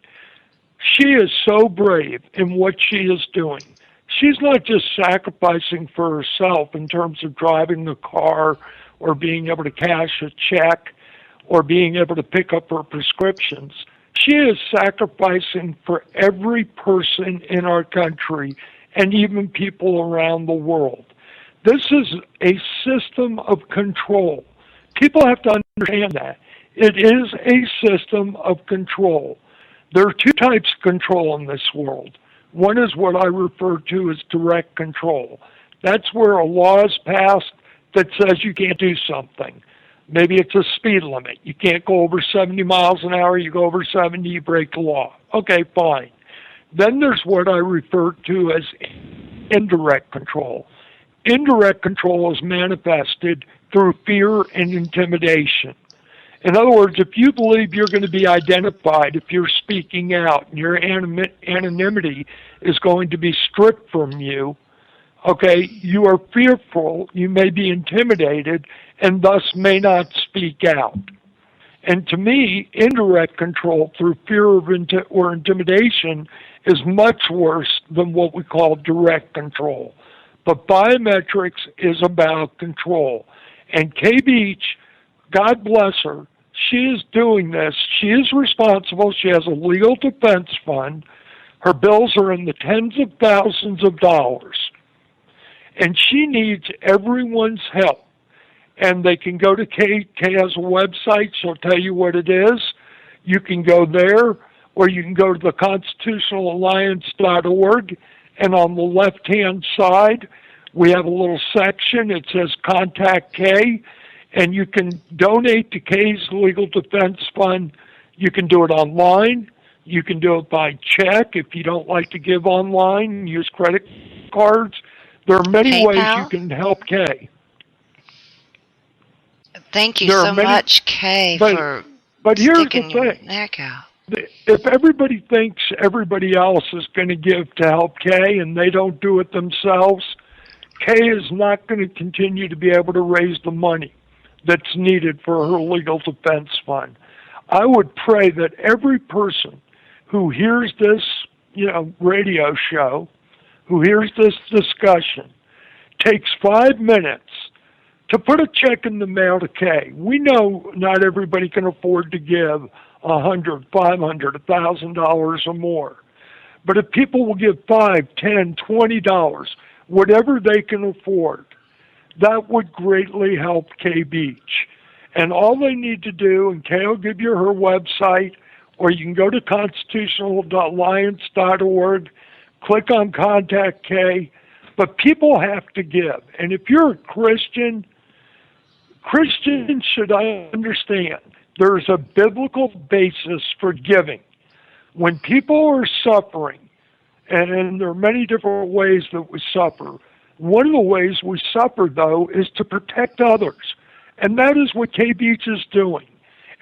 She is so brave in what she is doing. she's not just sacrificing for herself in terms of driving the car or being able to cash a check or being able to pick up her prescriptions. She is sacrificing for every person in our country and even people around the world. This is a system of control. People have to understand that. It is a system of control. There are two types of control in this world. One is what I refer to as direct control. That's where a law is passed that says you can't do something. Maybe it's a speed limit. You can't go over 70 miles an hour. You go over 70, you break the law. Okay, fine. Then there's what I refer to as indirect control. Indirect control is manifested through fear and intimidation. In other words, if you believe you're going to be identified if you're speaking out and your anonymity is going to be stripped from you, okay, you are fearful, you may be intimidated, and thus may not speak out. And to me, indirect control through fear or intimidation is much worse than what we call direct control. But biometrics is about control. And Kaye Beach, God bless her, she is doing this. She is responsible. She has a legal defense fund. Her bills are in the tens of thousands of dollars. And she needs everyone's help. And they can go to Kaye. Kaye has a website. She'll tell you what it is. You can go there, or you can go to the constitutionalalliance.org. And on the left-hand side, we have a little section. It says Contact Kaye. And you can donate to Kaye's Legal Defense Fund. You can do it online. You can do it by check if you don't like to give online. Use credit cards. There are many PayPal? ways you can help Kaye. Thank you so much, Kaye, for but here's sticking the your thing. neck out. If everybody thinks everybody else is going to give to help Kaye and they don't do it themselves, Kaye is not going to continue to be able to raise the money that's needed for her legal defense fund. I would pray that every person who hears this, radio show, who hears this discussion, takes 5 minutes to put a check in the mail to Kaye. We know not everybody can afford to give $100, $500, $1,000 or more. But if people will give $5, $10, $20, whatever they can afford, that would greatly help Kaye Beach. And all they need to do, and Kaye will give you her website, or you can go to constitutionalalliance.org, click on Contact Kaye, but people have to give. And if you're a Christian, Christians should understand there's a biblical basis for giving. When people are suffering, and there are many different ways that we suffer, one of the ways we suffer, though, is to protect others. And that is what Kaye Beach is doing.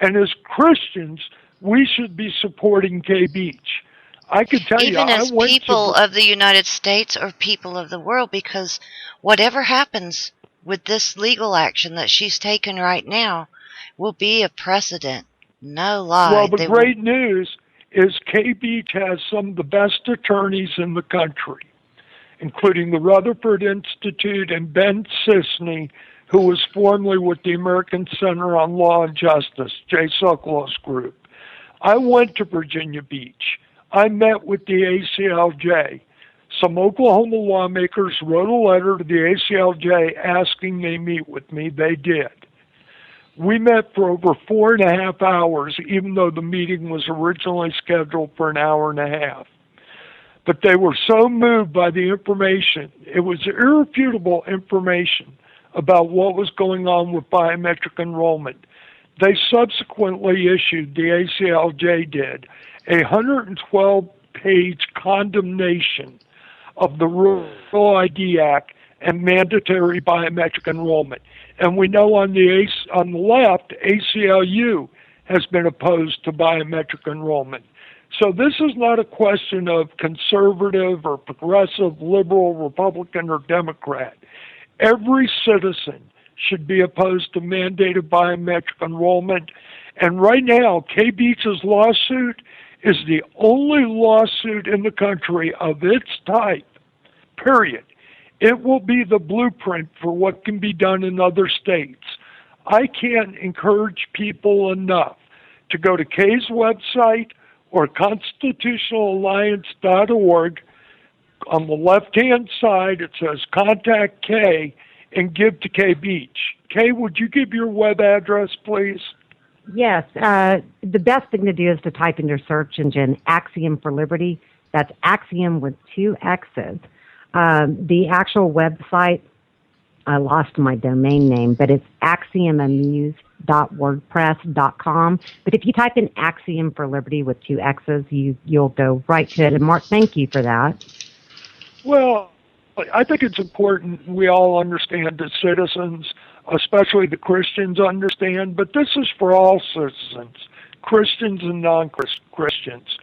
And as Christians, we should be supporting Kaye Beach. I could tell Even you, as people of the United States or people of the world, because whatever happens with this legal action that she's taken right now will be a precedent. No lie. Well, the great news is Kaye Beach has some of the best attorneys in the country, including the Rutherford Institute and Ben Sisney, who was formerly with the American Center on Law and Justice, Jay Sokoloff's group. I went to Virginia Beach. I met with the ACLJ. Some Oklahoma lawmakers wrote a letter to the ACLJ asking they meet with me. They did. We met for over 4.5 hours, even though the meeting was originally scheduled for an hour and a half. But they were so moved by the information. It was irrefutable information about what was going on with biometric enrollment. They subsequently issued, the ACLJ did, a 112-page condemnation of the Rural ID Act and mandatory biometric enrollment. And we know on the left, ACLU has been opposed to biometric enrollment. So this is not a question of conservative or progressive, liberal, Republican, or Democrat. Every citizen should be opposed to mandated biometric enrollment. And right now, Kaye Beach's lawsuit is the only lawsuit in the country of its type period. It will be the blueprint for what can be done in other states. I can't encourage people enough to go to Kaye's website or constitutionalalliance.org. On the left-hand side, it says Contact Kaye and give to Kaye Beach. Kaye, would you give your web address, please? Yes. The best thing to do is to type in your search engine Axiom for Liberty. That's Axiom with 2 X's. The actual website, I lost my domain name, but it's axiomamuse.wordpress.com. But if you type in Axiom for Liberty with 2 X's, you'll go right to it. And Mark, thank you for that. Well, I think it's important we all understand as citizens, especially the Christians understand, but this is for all citizens, Christians and non-Christians.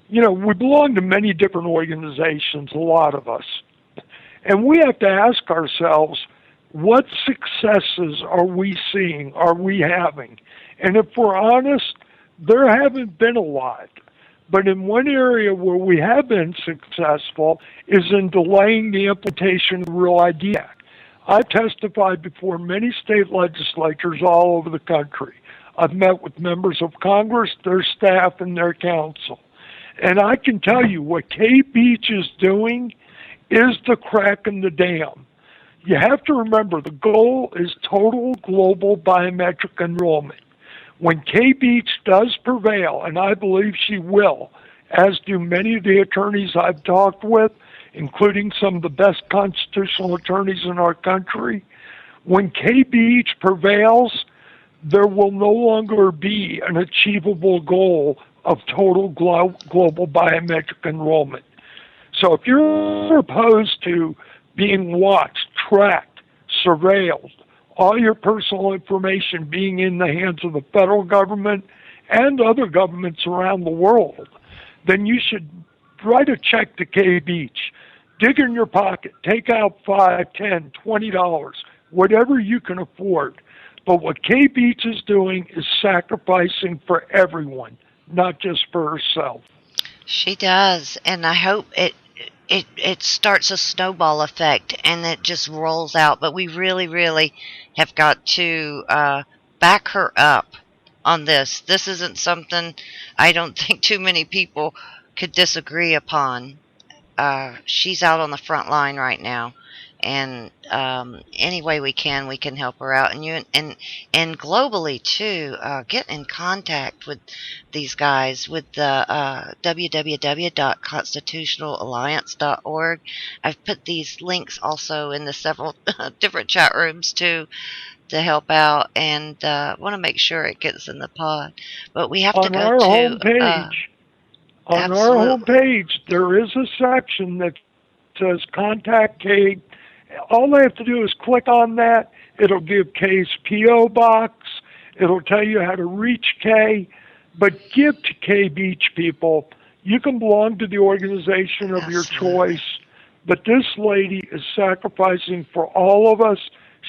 You know, we belong to many different organizations, a lot of us. And we have to ask ourselves, what successes are we seeing, are we having? And if we're honest, there haven't been a lot. But in one area where we have been successful is in delaying the implementation of the Real ID Act. I've testified before many state legislatures all over the country. I've met with members of Congress, their staff, and their council. And I can tell you what Kaye Beach is doing is the crack in the dam. You have to remember the goal is total global biometric enrollment. When Kaye Beach does prevail, and I believe she will, as do many of the attorneys I've talked with, including some of the best constitutional attorneys in our country, when Kaye Beach prevails, there will no longer be an achievable goal of total global biometric enrollment. So if you're opposed to being watched, tracked, surveilled, all your personal information being in the hands of the federal government and other governments around the world, then you should write a check to Kaye Beach. Dig in your pocket, take out $5, $10, $20, whatever you can afford. But what Kaye Beach is doing is sacrificing for everyone, not just for herself. She does, and I hope it starts a snowball effect and it just rolls out. But we really, really have got to back her up on this. This isn't something I don't think too many people could disagree upon. She's out on the front line right now, and any way we can help her out. And globally too, get in contact with these guys with the www.constitutionalalliance.org. I've put these links also in the several different chat rooms too, to help out, and want to make sure it gets in the pod. But we have to go to homepage. On our homepage, there is a section that says Contact Kaye. All they have to do is click on that. It'll give Kaye's P.O. box. It'll tell you how to reach Kaye. But give to Kaye Beach, people. You can belong to the organization of your choice, but this lady is sacrificing for all of us.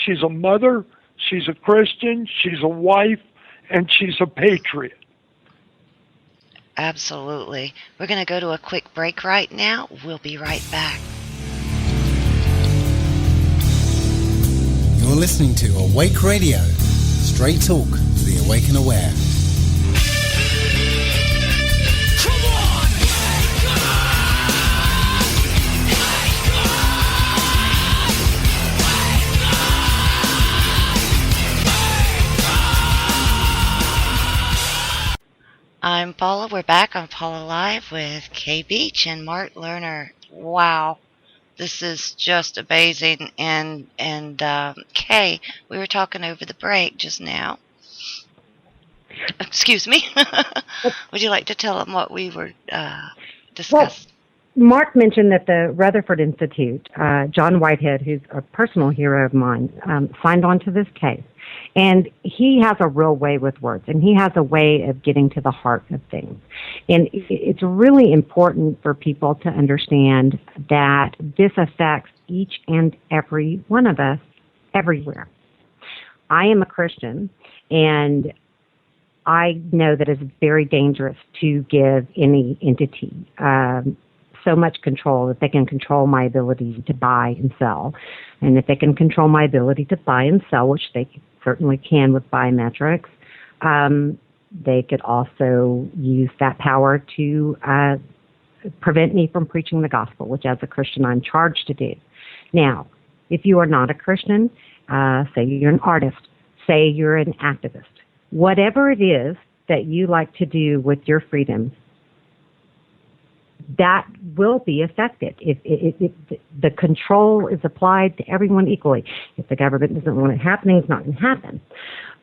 She's a mother, she's a Christian, she's a wife, and she's a patriot. Absolutely. We're going to go to a quick break right now. We'll be right back. You're listening to Awake Radio, straight talk for the awake and aware. I'm Paula. We're back on Paula Live with Kaye Beach and Mark Lerner. Wow, this is just amazing. And Kaye, we were talking over the break just now. Excuse me. Would you like to tell them what we were discussing? Well, Mark mentioned that the Rutherford Institute, John Whitehead, who's a personal hero of mine, signed on to this case. And he has a real way with words, and he has a way of getting to the heart of things. And it's really important for people to understand that this affects each and every one of us everywhere. I am a Christian, and I know that it's very dangerous to give any entity so much control that they can control my ability to buy and sell. And if they can control my ability to buy and sell, which they certainly can with biometrics, they could also use that power to prevent me from preaching the gospel, which as a Christian I'm charged to do. Now, if you are not a Christian, say you're an artist, say you're an activist, whatever it is that you like to do with your freedoms, that will be affected. If the control is applied to everyone equally. If the government doesn't want it happening, it's not going to happen.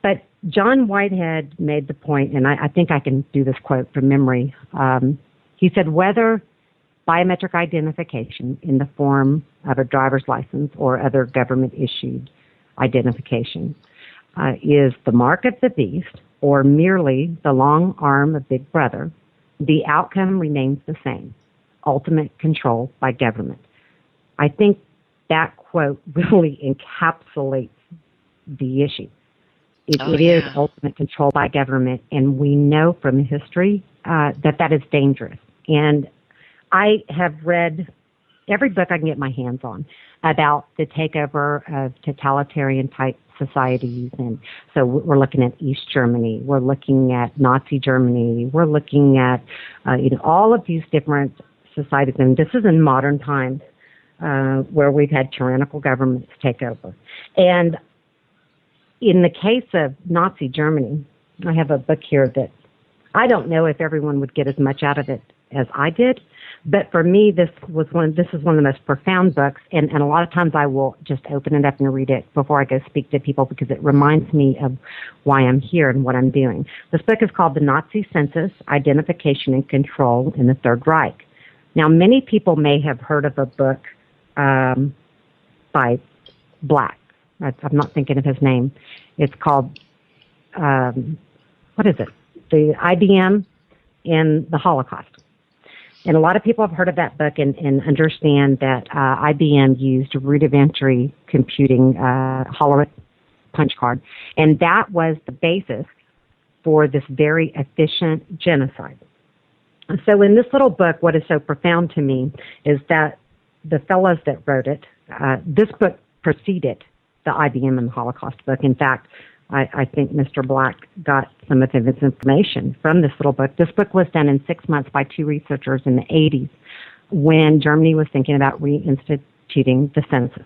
But John Whitehead made the point, and I think I can do this quote from memory. He said, whether biometric identification in the form of a driver's license or other government-issued identification is the mark of the beast or merely the long arm of Big Brother, the outcome remains the same, ultimate control by government. I think that quote really encapsulates the issue. It is ultimate control by government, and we know from history that is dangerous. And I have read every book I can get my hands on about the takeover of totalitarian-type societies. And so we're looking at East Germany. We're looking at Nazi Germany. We're looking at, all of these different societies. And this is in modern times where we've had tyrannical governments take over. And in the case of Nazi Germany, I have a book here that I don't know if everyone would get as much out of it as I did, but for me, this is one of the most profound books, and a lot of times I will just open it up and read it before I go speak to people because it reminds me of why I'm here and what I'm doing. This book is called The Nazi Census, Identification and Control in the Third Reich. Now, many people may have heard of a book by Black. I'm not thinking of his name. It's called, what is it? The IBM and the Holocaust. And a lot of people have heard of that book and understand that IBM used rudimentary computing, holographic punch card. And that was the basis for this very efficient genocide. So in this little book, what is so profound to me is that the fellows that wrote it, this book preceded the IBM and the Holocaust book. In fact, I think Mr. Black got some of his information from this little book. This book was done in 6 months by two researchers in the 80s when Germany was thinking about reinstituting the census.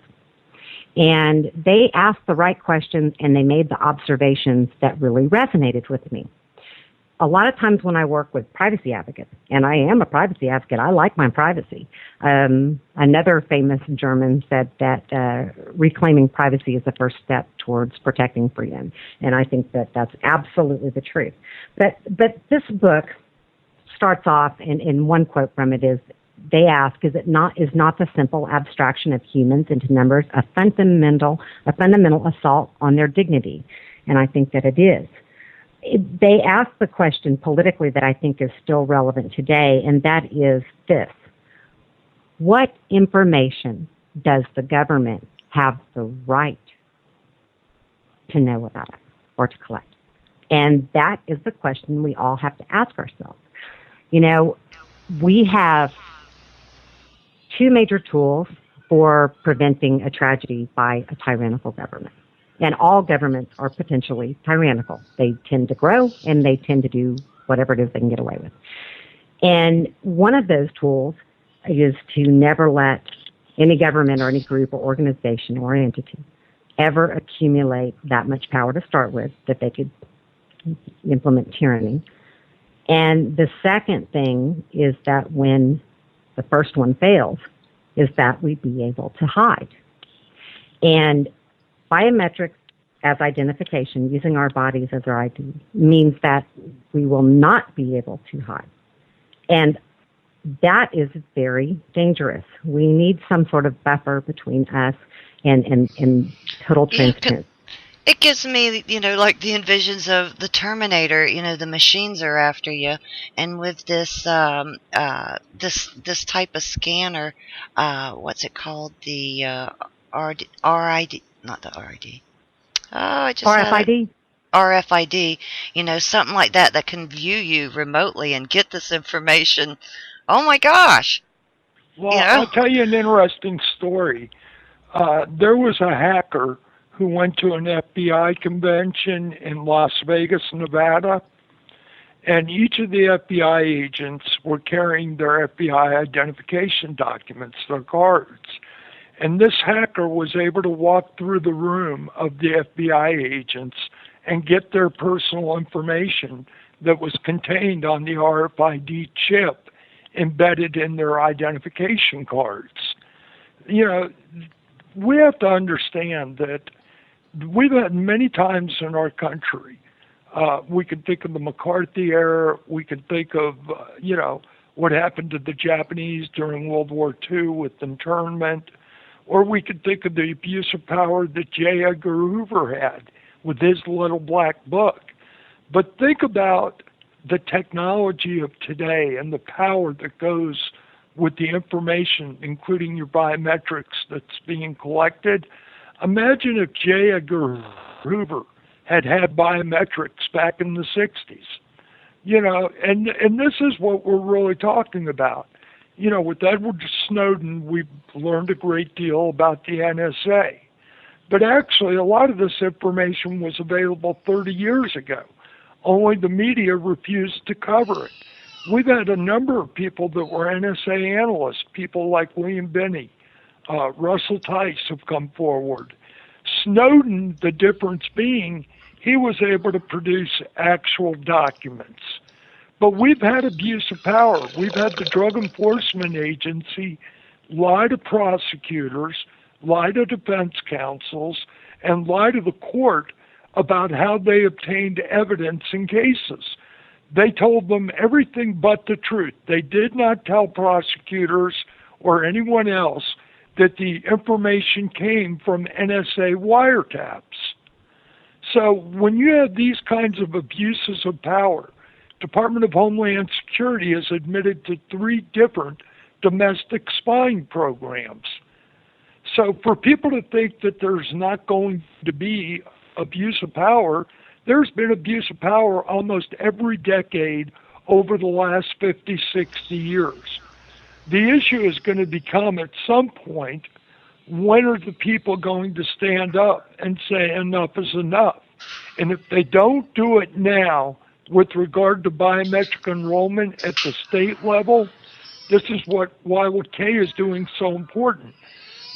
And they asked the right questions and they made the observations that really resonated with me. A lot of times when I work with privacy advocates, and I am a privacy advocate, I like my privacy. Another famous German said that reclaiming privacy is the first step towards protecting freedom, and I think that that's absolutely the truth. But this book starts off, in one quote from it is, they ask, is not the simple abstraction of humans into numbers a fundamental assault on their dignity? And I think that it is. They ask the question politically that I think is still relevant today, and that is this. What information does the government have the right to know about it or to collect? And that is the question we all have to ask ourselves. We have two major tools for preventing a tragedy by a tyrannical government. And all governments are potentially tyrannical. They tend to grow, and they tend to do whatever it is they can get away with. And one of those tools is to never let any government or any group or organization or entity ever accumulate that much power to start with that they could implement tyranny. And the second thing is that when the first one fails, is that we be able to hide. And biometrics as identification, using our bodies as our ID, means that we will not be able to hide. And that is very dangerous. We need some sort of buffer between us and total transparency. It gives me, like the envisions of the Terminator. The machines are after you, and with this this type of scanner, what's it called? The RID, not the RID. Oh, I just RFID. RFID. Something like that can view you remotely and get this information. Oh my gosh! Well, I'll tell you an interesting story. There was a hacker who went to an FBI convention in Las Vegas, Nevada, and each of the FBI agents were carrying their FBI identification documents, their cards. And this hacker was able to walk through the room of the FBI agents and get their personal information that was contained on the RFID chip embedded in their identification cards. You know, we have to understand that we've had many times in our country, we can think of the McCarthy era, we can think of, what happened to the Japanese during World War II with internment, or we could think of the abuse of power that J. Edgar Hoover had with his little black book. But think about the technology of today and the power that goes with the information, including your biometrics that's being collected. Imagine if J. Edgar Hoover had biometrics back in the 60s. And this is what we're really talking about. With Edward Snowden, we've learned a great deal about the NSA. But actually, a lot of this information was available 30 years ago. Only the media refused to cover it. We've had a number of people that were NSA analysts, people like William Binney, Russell Tice have come forward. Snowden, the difference being, he was able to produce actual documents. But we've had abuse of power. We've had the Drug Enforcement Agency lie to prosecutors, lie to defense counsels, and lie to the court about how they obtained evidence in cases. They told them everything but the truth. They did not tell prosecutors or anyone else that the information came from NSA wiretaps. So when you have these kinds of abuses of power, Department of Homeland Security has admitted to 3 different domestic spying programs. So for people to think that there's not going to be abuse of power, there's been abuse of power almost every decade over the last 50, 60 years. The issue is going to become at some point, when are the people going to stand up and say enough is enough? And if they don't do it now, with regard to biometric enrollment at the state level, this is why what Kaye is doing is so important.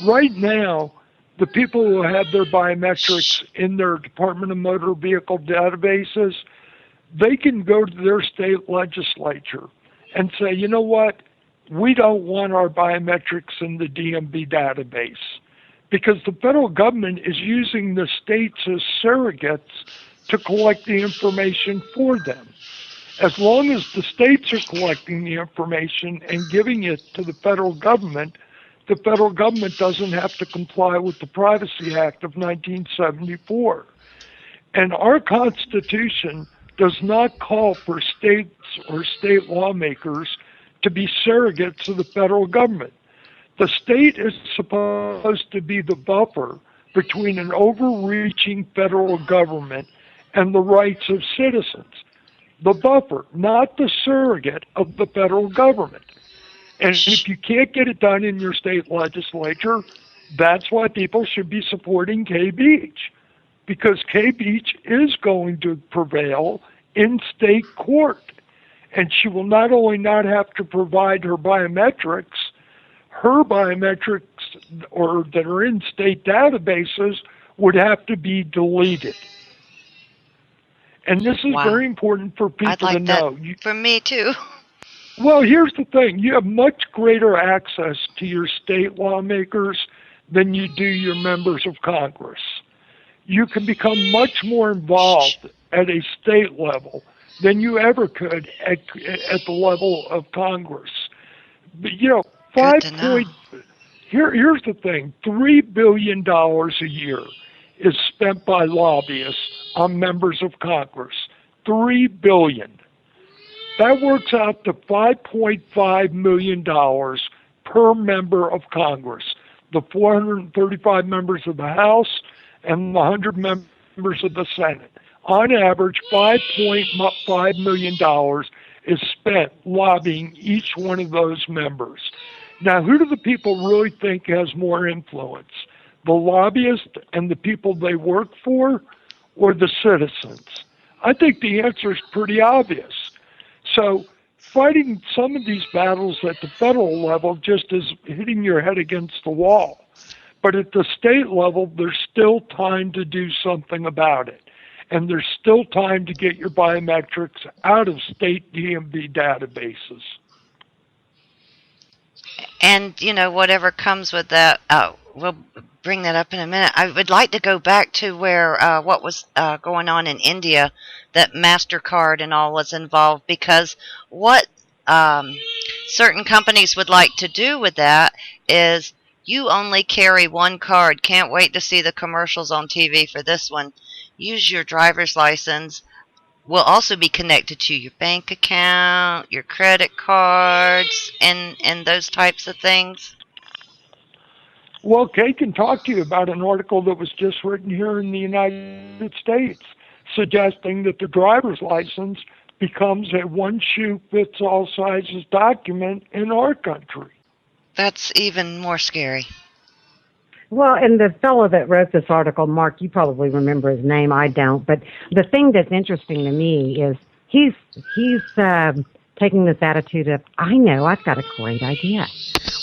Right now, the people who have their biometrics in their Department of Motor Vehicle databases, they can go to their state legislature and say, you know what, we don't want our biometrics in the DMV database, because the federal government is using the states as surrogates to collect the information for them. As long as the states are collecting the information and giving it to the federal government doesn't have to comply with the Privacy Act of 1974. And our Constitution does not call for states or state lawmakers to be surrogates of the federal government. The state is supposed to be the buffer between an overreaching federal government and the rights of citizens. The buffer, not the surrogate of the federal government. And if you can't get it done in your state legislature, that's why people should be supporting Kaye Beach, because Kaye Beach is going to prevail in state court. And she will not only not have to provide her biometrics or that are in state databases would have to be deleted. And this is very important for people to know. For me too. Well, here's the thing. You have much greater access to your state lawmakers than you do your members of Congress. You can become much more involved at a state level than you ever could at the level of Congress. But, here's the thing. $3 billion a year is spent by lobbyists on members of Congress. $3 billion. That works out to $5.5 million per member of Congress. The 435 members of the House and the 100 members of the Senate. On average, $5.5 million is spent lobbying each one of those members. Now, who do the people really think has more influence? The lobbyists and the people they work for, or the citizens? I think the answer is pretty obvious. So fighting some of these battles at the federal level just is hitting your head against the wall. But at the state level, there's still time to do something about it. And there's still time to get your biometrics out of state DMV databases. And, whatever comes with that, we'll bring that up in a minute. I would like to go back to where what was going on in India, that MasterCard and all was involved, because what certain companies would like to do with that is you only carry one card. Can't wait to see the commercials on TV for this one. Use your driver's license. Will also be connected to your bank account, your credit cards, and those types of things. Well, Kay can talk to you about an article that was just written here in the United States suggesting that the driver's license becomes a one-shoe-fits-all sizes document in our country. That's even more scary. Well, and the fellow that wrote this article, Mark, you probably remember his name. I don't. But the thing that's interesting to me is he's taking this attitude of, I know, I've got a great idea.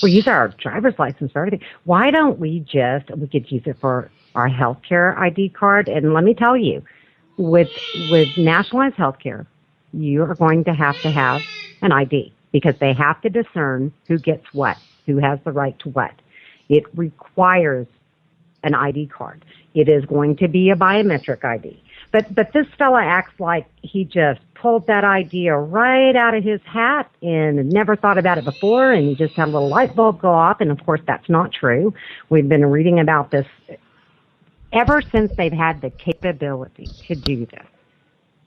We use our driver's license for everything. Why don't we could use it for our healthcare ID card? And let me tell you, with nationalized healthcare, you are going to have an ID because they have to discern who gets what, who has the right to what. It requires an ID card. It is going to be a biometric ID. But this fella acts like he just pulled that idea right out of his hat and never thought about it before, and he just had a little light bulb go off, and of course that's not true. We've been reading about this ever since they've had the capability to do this.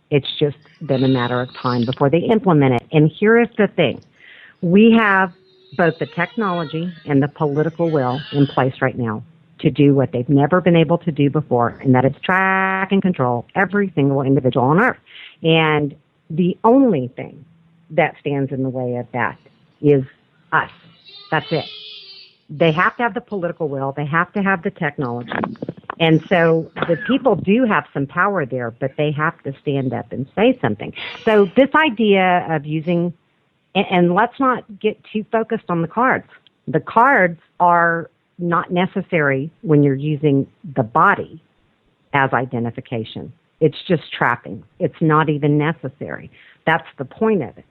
It's just been a matter of time before they implement it. And here is the thing. We have both the technology and the political will in place right now to do what they've never been able to do before, and that is track and control every single individual on Earth. And the only thing that stands in the way of that is us. That's it. They have to have the political will. They have to have the technology. And so the people do have some power there, but they have to stand up and say something. So this idea of using, and let's not get too focused on the cards. The cards are not necessary when you're using the body as identification. It's just trapping. It's not even necessary. That's the point of it.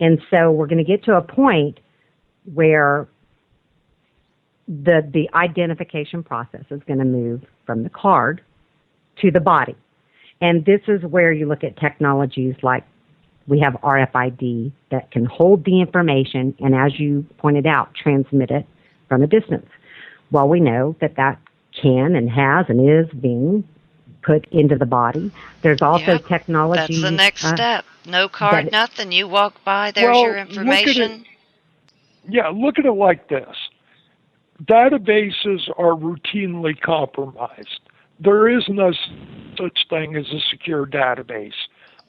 And so we're going to get to a point where the identification process is going to move from the card to the body. And this is where you look at technologies like we have RFID that can hold the information and, as you pointed out, transmit it from a distance. Well, we know that can and has and is being put into the body. There's also technology. That's the next step. No card, nothing. You walk by, there's your information. Look at it like this. Databases are routinely compromised. There is no such thing as a secure database.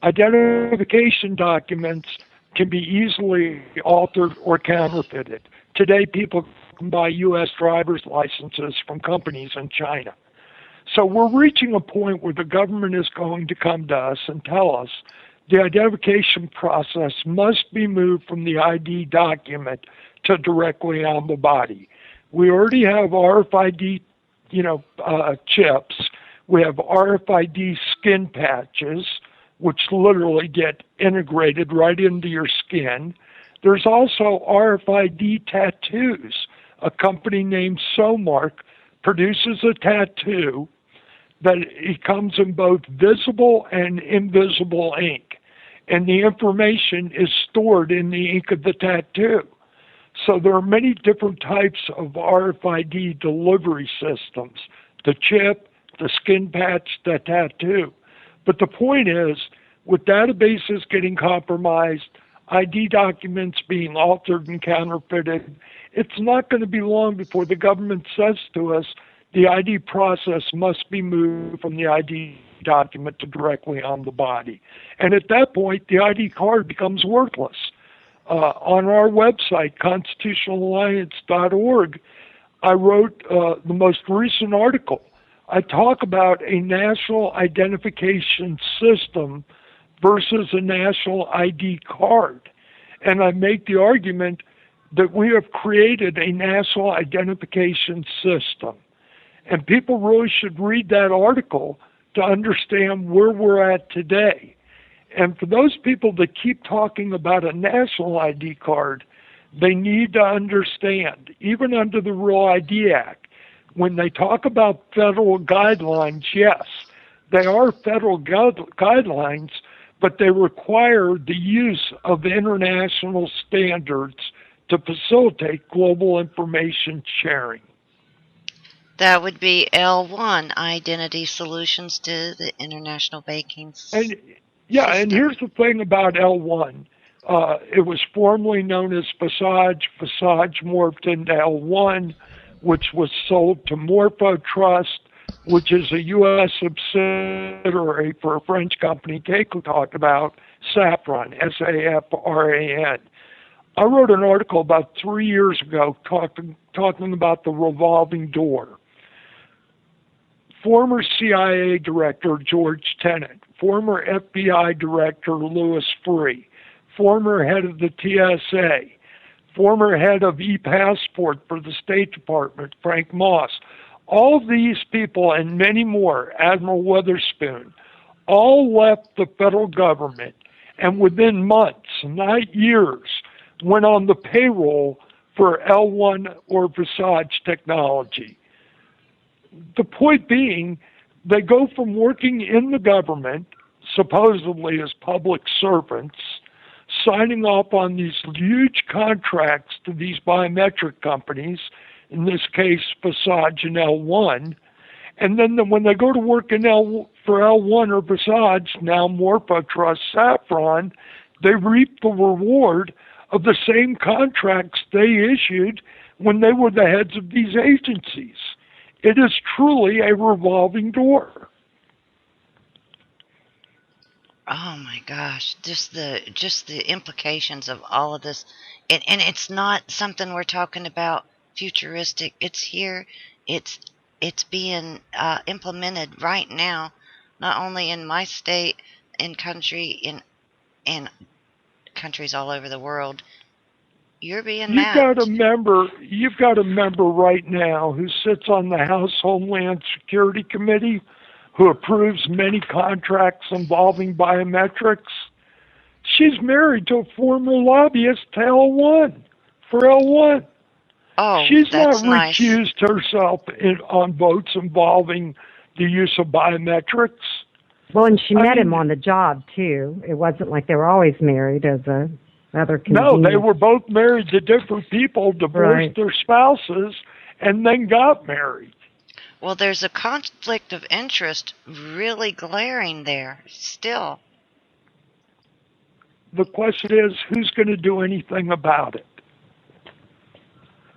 Identification documents can be easily altered or counterfeited. Today, people can buy U.S. driver's licenses from companies in China. So we're reaching a point where the government is going to come to us and tell us the identification process must be moved from the ID document to directly on the body. We already have RFID, chips. We have RFID skin patches, which literally get integrated right into your skin. There's also RFID tattoos. A company named Somark produces a tattoo that it comes in both visible and invisible ink, and the information is stored in the ink of the tattoo. So there are many different types of RFID delivery systems, the chip, the skin patch, the tattoo. But the point is, with databases getting compromised, ID documents being altered and counterfeited, it's not going to be long before the government says to us, the ID process must be moved from the ID document to directly on the body. And at that point, the ID card becomes worthless. On our website, constitutionalalliance.org, I wrote the most recent article. I talk about a national identification system versus a national ID card. And I make the argument that we have created a national identification system. And people really should read that article to understand where we're at today. And for those people that keep talking about a national ID card, they need to understand, even under the Real ID Act, when they talk about federal guidelines, yes, they are federal guidelines, but they require the use of international standards to facilitate global information sharing. That would be L1, Identity Solutions to the International Banking System. And here's the thing about L1. It was formerly known as Visage. Visage morphed into L1, which was sold to Morpho Trust, which is a U.S. subsidiary for a French company Keiko talked about, Safran, S-A-F-R-A-N. I wrote an article about 3 years ago talking about the revolving door. Former CIA Director George Tenet, former FBI Director Louis Freeh, former head of the TSA, former head of Epass Ports for the State Department, Frank Moss. All of these people and many more, Admiral Witherspoon, all left the federal government and within months, not years, went on the payroll for L1 or Visage technology. The point being, they go from working in the government, supposedly as public servants, signing off on these huge contracts to these biometric companies, in this case Visage and L1, and then when they go to work for L1 or Visage, now Morpho Trust, Safran, they reap the reward of the same contracts they issued when they were the heads of these agencies. It is truly a revolving door. Oh my gosh, just the implications of all of this. And it's not something we're talking about futuristic. It's here. It's being implemented right now, not only in my state, in country, in countries all over the world. You're being mapped. You've got a member right now who sits on the House Homeland Security Committee who approves many contracts involving biometrics. She's married to a former lobbyist to L1, for L1. Oh, she's that's not nice. recused herself on votes involving the use of biometrics. Well, and she met him on the job, too. It wasn't like they were always married as a rather convenient. No, they were both married to different people, divorced their spouses, and then got married. Well, there's a conflict of interest really glaring there still. The question is, who's going to do anything about it?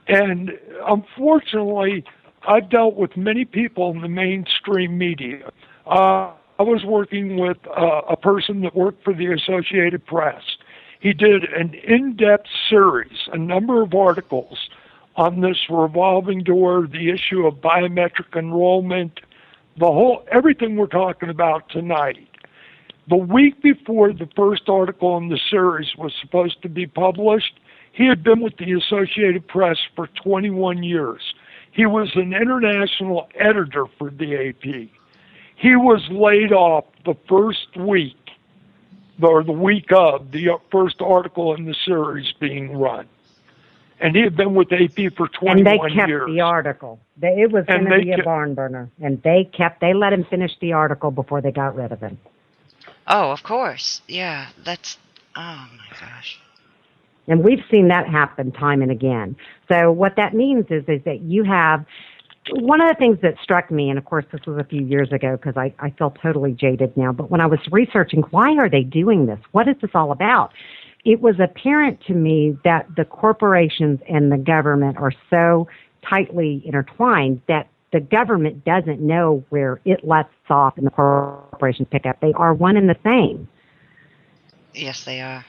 And unfortunately, I've dealt with many people in the mainstream media. I was working with a person that worked for the Associated Press. He did an in-depth series, a number of articles on this revolving door, the issue of biometric enrollment, everything we're talking about tonight. The week before the first article in the series was supposed to be published, he had been with the Associated Press for 21 years. He was an international editor for the AP. He was laid off the first week, or the week of the first article in the series being run. And he had been with AP for 21 years. And they kept the article. It was going to be a barn burner. And they let him finish the article before they got rid of him. Oh, of course. Yeah, oh my gosh. And we've seen that happen time and again. So what that means is that you have, one of the things that struck me, and of course this was a few years ago because I feel totally jaded now, but when I was researching, why are they doing this? What is this all about? It was apparent to me that the corporations and the government are so tightly intertwined that the government doesn't know where it lets off and the corporations pick up. They are one and the same. Yes, they are.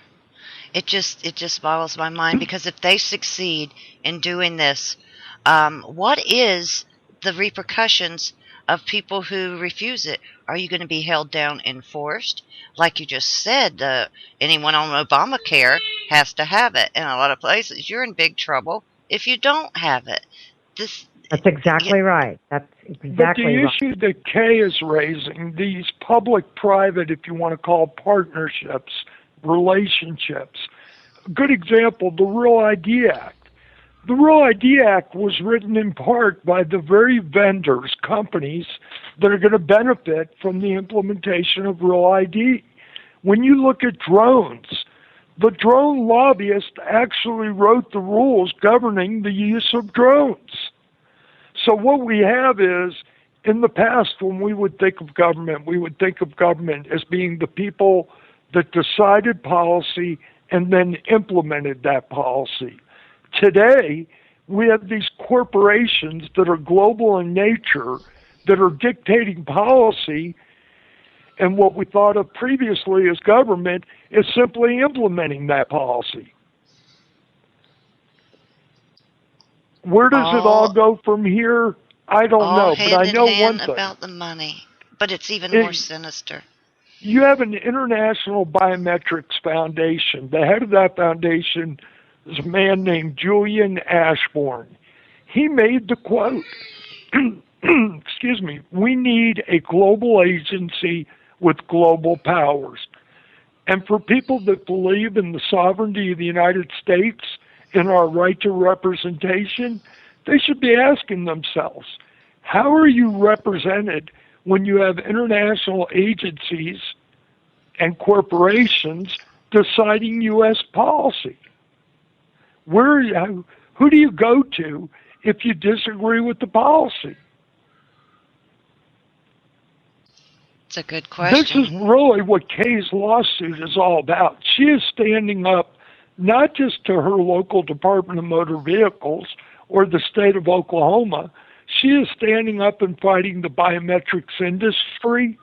It just boggles my mind, because if they succeed in doing this, what is the repercussions of people who refuse it? Are you going to be held down and forced? Like you just said, anyone on Obamacare has to have it. In a lot of places, you're in big trouble if you don't have it. That's exactly right. That's exactly But the right. issue that Kay is raising, these public-private, if you want to call partnerships, relationships. A good example, the Real ID Act. The Real ID Act was written in part by the very vendors, companies, that are going to benefit from the implementation of Real ID. When you look at drones, the drone lobbyist actually wrote the rules governing the use of drones. So what we have is, in the past, when we would think of government as being the people that decided policy and then implemented that policy. Today, we have these corporations that are global in nature that are dictating policy, and what we thought of previously as government is simply implementing that policy. Where does it all go from here? I don't know, but I know one thing. About the money, but it's even more sinister. You have an International Biometrics Foundation. The head of that foundation is a man named Julian Ashbourne. He made the quote, excuse me, we need a global agency with global powers. And for people that believe in the sovereignty of the United States and our right to representation, they should be asking themselves, how are you represented when you have international agencies and corporations deciding U.S. policy? Who do you go to if you disagree with the policy? It's a good question. This is really what Kay's lawsuit is all about. She is standing up not just to her local Department of Motor Vehicles or the state of Oklahoma. She is standing up and fighting the biometrics industry.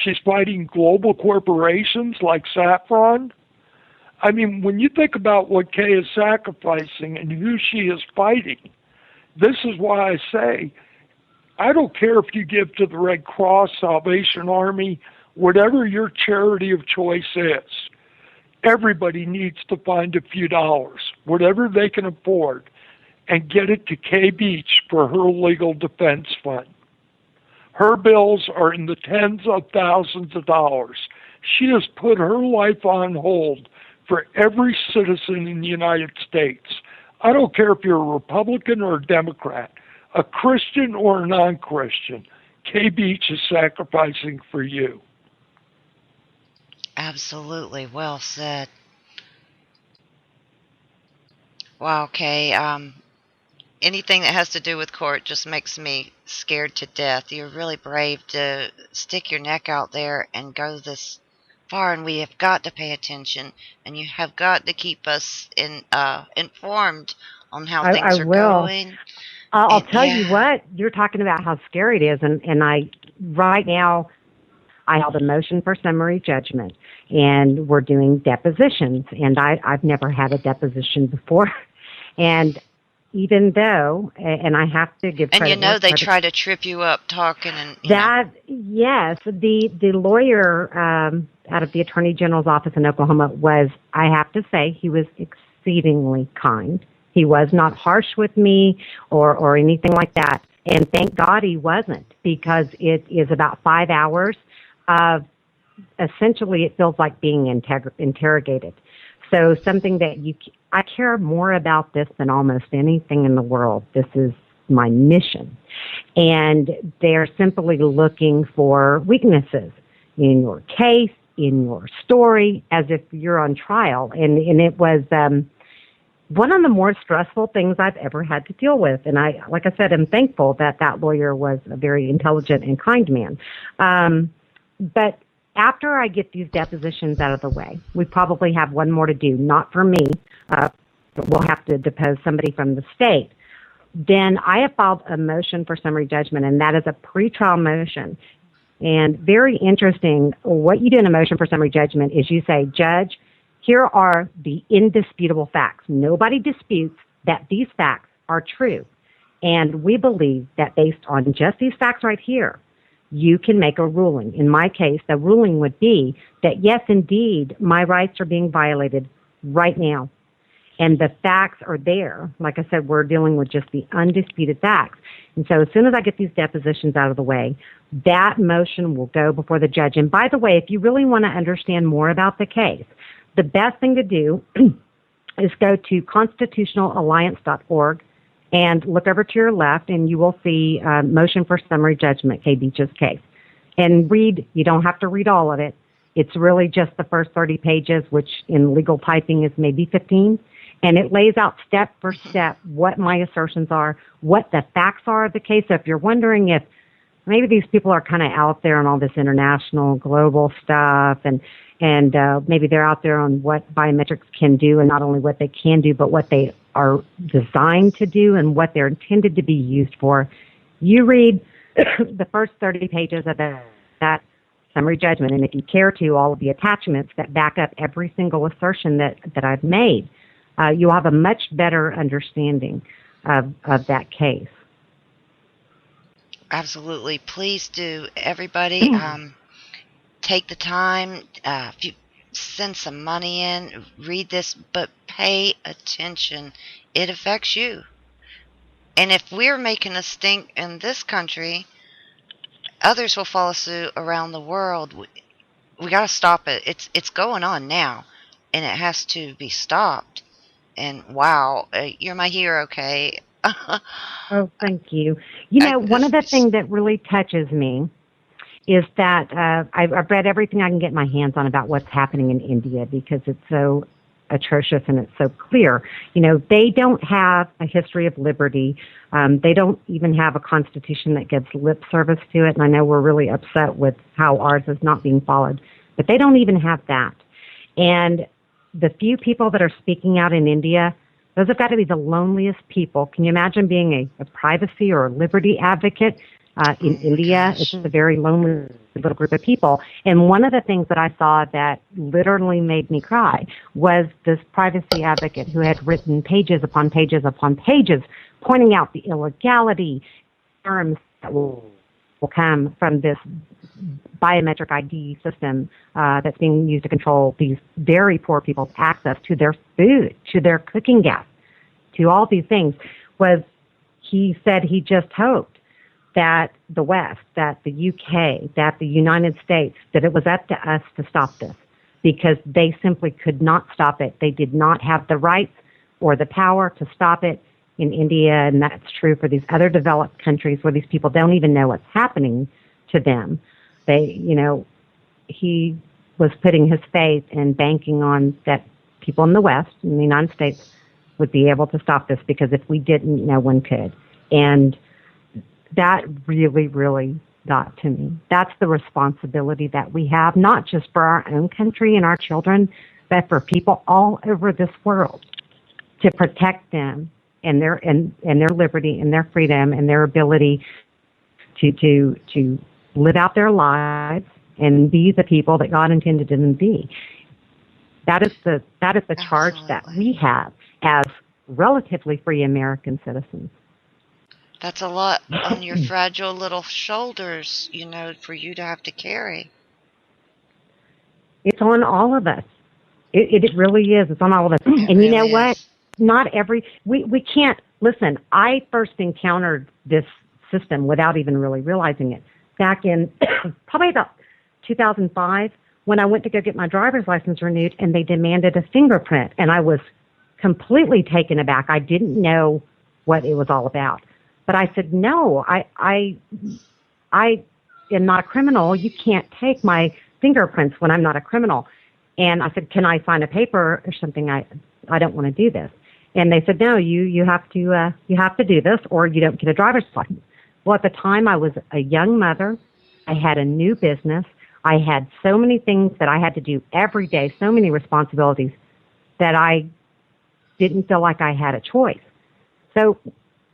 She's fighting global corporations like Saffron. I mean, when you think about what Kay is sacrificing and who she is fighting, this is why I say, I don't care if you give to the Red Cross, Salvation Army, whatever your charity of choice is. Everybody needs to find a few dollars, whatever they can afford, and get it to Kaye Beach for her legal defense fund. Her bills are in the tens of thousands of dollars. She has put her life on hold for every citizen in the United States. I don't care if you're a Republican or a Democrat, a Christian or a non-Christian. Kaye Beach is sacrificing for you. Absolutely. Well said. Wow, Kay. Anything that has to do with court just makes me scared to death. You're really brave to stick your neck out there and go this far, and we have got to pay attention, and you have got to keep us informed on how things are going. I'll tell you what, you're talking about how scary it is, and right now I held a motion for summary judgment, and we're doing depositions, and I've never had a deposition before, and even though, and I have to give credit. And they try to trip you up talking and yes, the lawyer out of the Attorney General's office in Oklahoma was, I have to say, he was exceedingly kind. He was not harsh with me or anything like that. And thank God he wasn't, because it is about 5 hours of, essentially it feels like being interrogated. So something that I care more about this than almost anything in the world. This is my mission. And they're simply looking for weaknesses in your case, in your story, as if you're on trial. And it was one of the more stressful things I've ever had to deal with. And like I said, I'm thankful that lawyer was a very intelligent and kind man. But after I get these depositions out of the way, we probably have one more to do, not for me, but we'll have to depose somebody from the state. Then I have filed a motion for summary judgment, and that is a pretrial motion. And very interesting, what you do in a motion for summary judgment is you say, Judge, Here are the indisputable facts. Nobody disputes that these facts are true. And we believe that based on just these facts right here, you can make a ruling. In my case, the ruling would be that, yes, indeed, my rights are being violated right now. And the facts are there. Like I said, we're dealing with just the undisputed facts. And so as soon as I get these depositions out of the way, that motion will go before the judge. And by the way, if you really want to understand more about the case, the best thing to do is go to constitutionalalliance.org and look over to your left, and you will see motion for summary judgment, Kaye Beach's case. And read, you don't have to read all of it. It's really just the first 30 pages, which in legal typing is maybe 15. And it lays out step for step what my assertions are, what the facts are of the case. So if you're wondering if maybe these people are kind of out there on all this international, global stuff, and maybe they're out there on what biometrics can do, and not only what they can do, but what they are designed to do and what they're intended to be used for, you read the first 30 pages of that summary judgment. And if you care to, all of the attachments that back up every single assertion that I've made, you'll have a much better understanding of that case. Absolutely. Please do. Everybody, take the time. If you send some money in, read this, but pay attention. It affects you. And if we're making a stink in this country, others will follow suit around the world. We got to stop it. It's going on now, and it has to be stopped. And wow, you're my hero, Kaye. Oh, thank you. You know, one of the things that really touches me is that I've read everything I can get my hands on about what's happening in India, because it's so atrocious and it's so clear. You know, they don't have a history of liberty. They don't even have a constitution that gives lip service to it. And I know we're really upset with how ours is not being followed, but they don't even have that. And the few people that are speaking out in India, those have got to be the loneliest people. Can you imagine being a privacy or a liberty advocate in India? It's a very lonely little group of people. And one of the things that I saw that literally made me cry was this privacy advocate who had written pages upon pages upon pages pointing out the illegality terms that will come from this biometric ID system that's being used to control these very poor people's access to their food, to their cooking gas, to all these things. Was he said he just hoped that the West, that the UK, that the United States, that it was up to us to stop this, because they simply could not stop it. They did not have the rights or the power to stop it in India, and that's true for these other developed countries where these people don't even know what's happening to them. They, you know, he was putting his faith and banking on that people in the West, in the United States, would be able to stop this, because if we didn't, no one could. And that really, really got to me. That's the responsibility that we have, not just for our own country and our children, but for people all over this world, to protect them and their liberty and their freedom and their ability to live out their lives and be the people that God intended them to be. That is the charge that we have as relatively free American citizens. That's a lot on your fragile little shoulders, you know, for you to have to carry. It's on all of us. It really is. It's on all of us. And you know what? Not every, we can't, listen, I first encountered this system without even really realizing it back in probably about 2005, when I went to go get my driver's license renewed, and they demanded a fingerprint, and I was completely taken aback. I didn't know what it was all about. But I said, no, I am not a criminal. You can't take my fingerprints when I'm not a criminal. And I said, can I sign a paper or something? I don't want to do this. And they said, no, you have to do this, or you don't get a driver's license. Well, at the time, I was a young mother. I had a new business. I had so many things that I had to do every day, so many responsibilities, that I didn't feel like I had a choice. So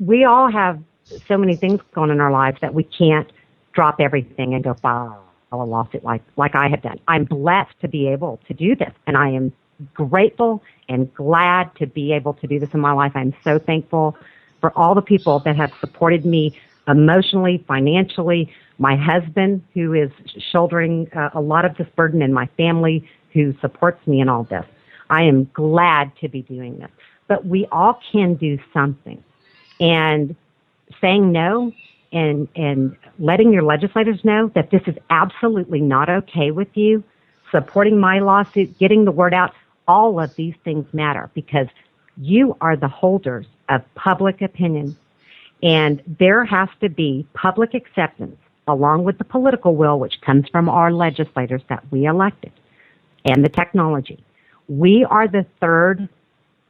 we all have so many things going on in our lives that we can't drop everything and go file a lawsuit like I have done. I'm blessed to be able to do this, and I am grateful and glad to be able to do this in my life. I'm so thankful for all the people that have supported me emotionally, financially, my husband, who is shouldering a lot of this burden, and my family, who supports me in all this. I am glad to be doing this. But we all can do something. And saying no and letting your legislators know that this is absolutely not okay with you, supporting my lawsuit, getting the word out, all of these things matter because you are the holders of public opinion. And there has to be public acceptance along with the political will, which comes from our legislators that we elected, and the technology. We are the third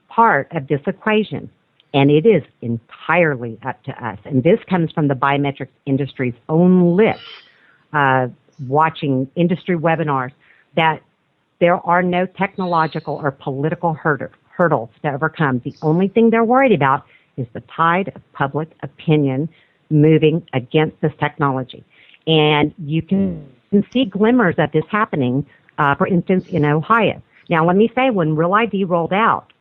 part of this equation, and it is entirely up to us. And this comes from the biometrics industry's own lips, watching industry webinars, that there are no technological or political hurdles to overcome. The only thing they're worried about is the tide of public opinion moving against this technology. And you can see glimmers of this happening, for instance, in Ohio. Now, let me say, when Real ID rolled out,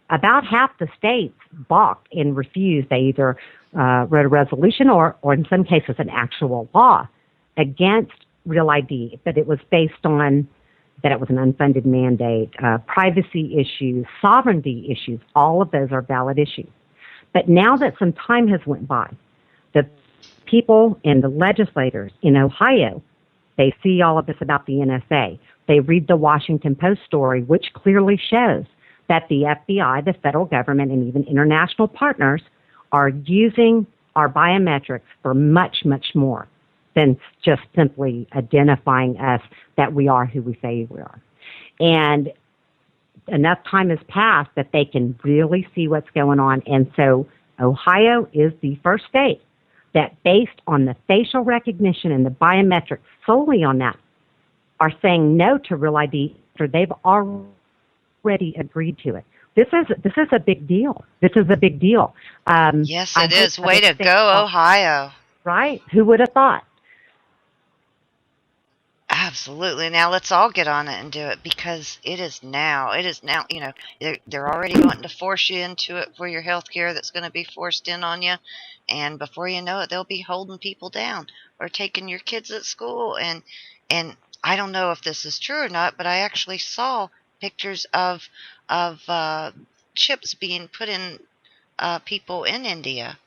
about half the states balked and refused. They either wrote a resolution or in some cases, an actual law against Real ID, but it was based on that it was an unfunded mandate, privacy issues, sovereignty issues. All of those are valid issues. But now that some time has went by, the people and the legislators in Ohio, they see all of this about the NSA. They read the Washington Post story, which clearly shows that the FBI, the federal government, and even international partners are using our biometrics for much, much more than just simply identifying us that we are who we say we are. And enough time has passed that they can really see what's going on. And so Ohio is the first state that, based on the facial recognition and the biometrics solely on that, are saying no to Real ID after they've already agreed to it. This is a big deal. This is a big deal. Yes, it is. Way to go, Ohio. Right? Who would have thought? Absolutely. Now let's all get on it and do it, because it is now. It is now. You know, they're already wanting to force you into it for your health care that's going to be forced in on you. And before you know it, they'll be holding people down or taking your kids at school. And I don't know if this is true or not, but I actually saw pictures of chips being put in people in India.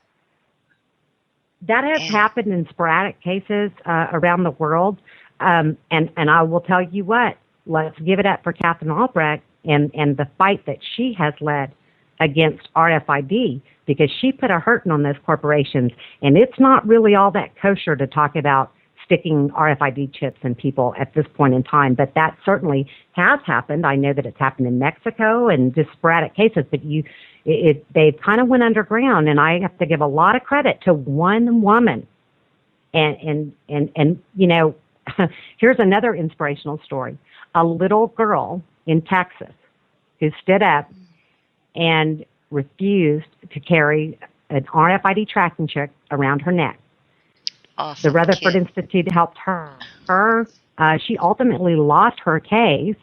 That has happened in sporadic cases around the world. And I will tell you what, let's give it up for Catherine Albrecht and the fight that she has led against RFID, because she put a hurting on those corporations. And it's not really all that kosher to talk about sticking RFID chips in people at this point in time, but that certainly has happened. I know that it's happened in Mexico and just sporadic cases, but they kind of went underground, and I have to give a lot of credit to one woman. And you know, here's another inspirational story. A little girl in Texas who stood up and refused to carry an RFID tracking chip around her neck. Awesome. The Rutherford Institute helped her. She ultimately lost her case,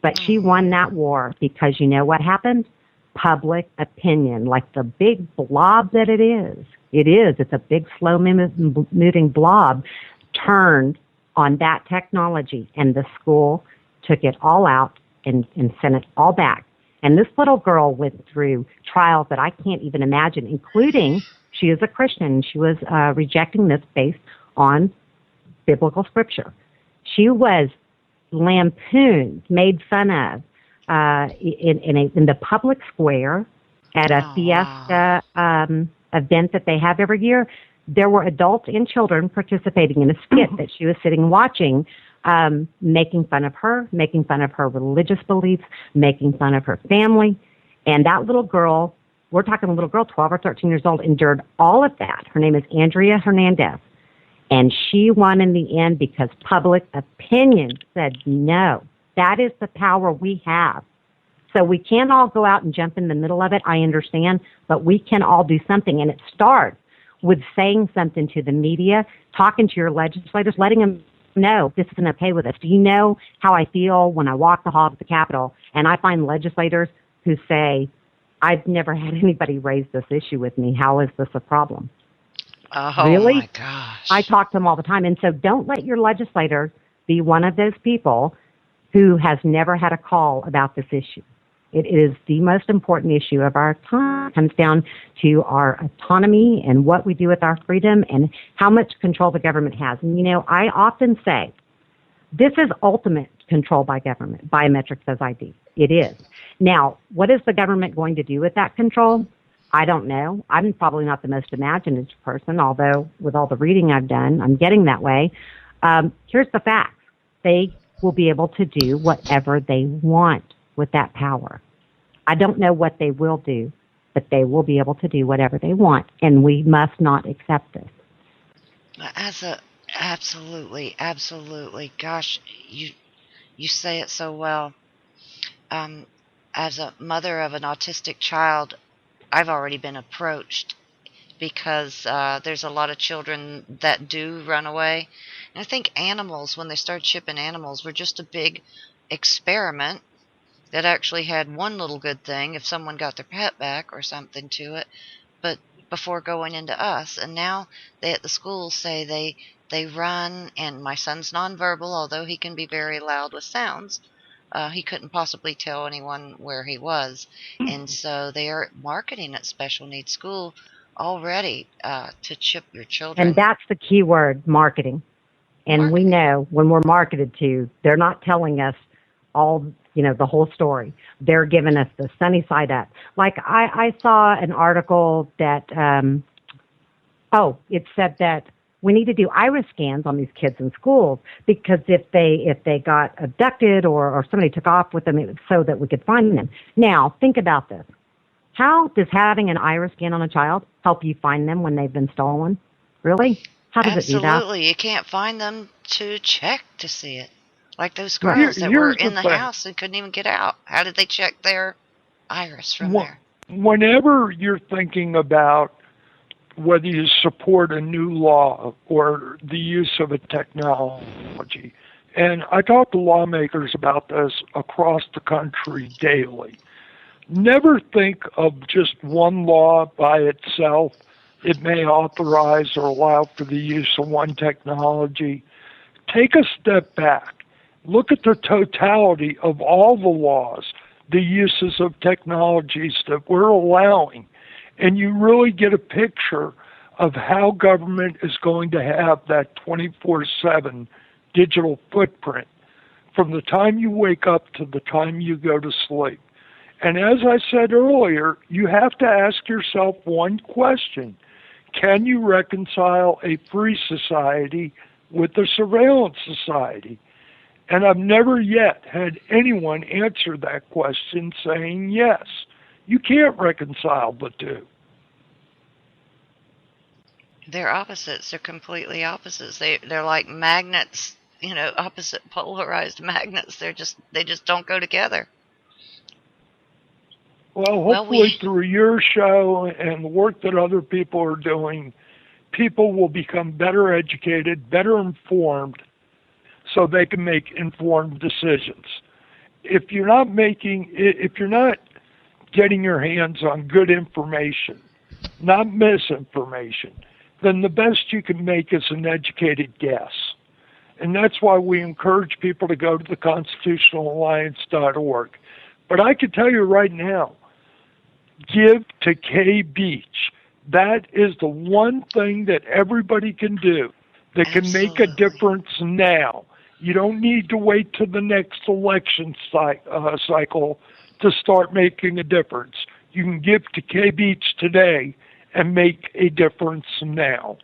but she won that war because you know what happened? Public opinion, like the big blob that it is. It's a big, slow-moving blob, turned on that technology, and the school took it all out and sent it all back. And this little girl went through trials that I can't even imagine, including she is a Christian. She was rejecting this based on biblical scripture. She was lampooned, made fun of in the public square at a fiesta event that they have every year. There were adults and children participating in a skit that she was sitting watching, making fun of her religious beliefs, making fun of her family. And that little girl, we're talking a little girl, 12 or 13 years old, endured all of that. Her name is Andrea Hernandez. And she won in the end because public opinion said no. That is the power we have. So we can't all go out and jump in the middle of it, I understand, but we can all do something. And it starts with saying something to the media, talking to your legislators, letting them no, this isn't okay with us. Do you know how I feel when I walk the halls of the Capitol and I find legislators who say, I've never had anybody raise this issue with me. How is this a problem? Oh, Really? my gosh. I talk to them all the time. And so don't let your legislator be one of those people who has never had a call about this issue. It is the most important issue of our time. It comes down to our autonomy and what we do with our freedom and how much control the government has. And, I often say, this is ultimate control by government, biometrics as ID. It is. Now, what is the government going to do with that control? I don't know. I'm probably not the most imaginative person, although with all the reading I've done, I'm getting that way. Here's the facts. They will be able to do whatever they want with that power. I don't know what they will do, but they will be able to do whatever they want, and we must not accept this. Absolutely. Gosh, you say it so well. As a mother of an autistic child, I've already been approached because there's a lot of children that do run away. And I think animals, when they started shipping animals, were just a big experiment that actually had one little good thing if someone got their pet back or something to it, but before going into us. And now they at the schools say they run, and my son's nonverbal, although he can be very loud with sounds. He couldn't possibly tell anyone where he was. And so they are marketing at special needs school already to chip your children. And that's the key word, marketing. And we know when we're marketed to, they're not telling us all, the whole story. They're giving us the sunny side up. Like I saw an article that, it said that we need to do iris scans on these kids in schools because if they got abducted or somebody took off with them, it was so that we could find them. Now, think about this. How does having an iris scan on a child help you find them when they've been stolen? Really? How does it do that? Absolutely. You can't find them to check to see it. Like those girls that were in the house and couldn't even get out. How did they check their iris from there? Whenever you're thinking about whether you support a new law or the use of a technology, and I talk to lawmakers about this across the country daily, never think of just one law by itself. It may authorize or allow for the use of one technology. Take a step back. Look at the totality of all the laws, the uses of technologies that we're allowing, and you really get a picture of how government is going to have that 24/7 digital footprint from the time you wake up to the time you go to sleep. And as I said earlier, you have to ask yourself one question. Can you reconcile a free society with a surveillance society? And I've never yet had anyone answer that question saying yes. You can't reconcile the two. They're opposites. They're completely opposites. They're like magnets, opposite polarized magnets. They just don't go together. Well, hopefully through your show and the work that other people are doing, people will become better educated, better informed, so they can make informed decisions. If you're not getting your hands on good information, not misinformation, then the best you can make is an educated guess. And that's why we encourage people to go to the constitutionalalliance.org. But I can tell you right now, give to Kaye Beach. That is the one thing that everybody can do that can make a difference now. You don't need to wait till the next election cycle to start making a difference. You can give to Kaye Beach today and make a difference now.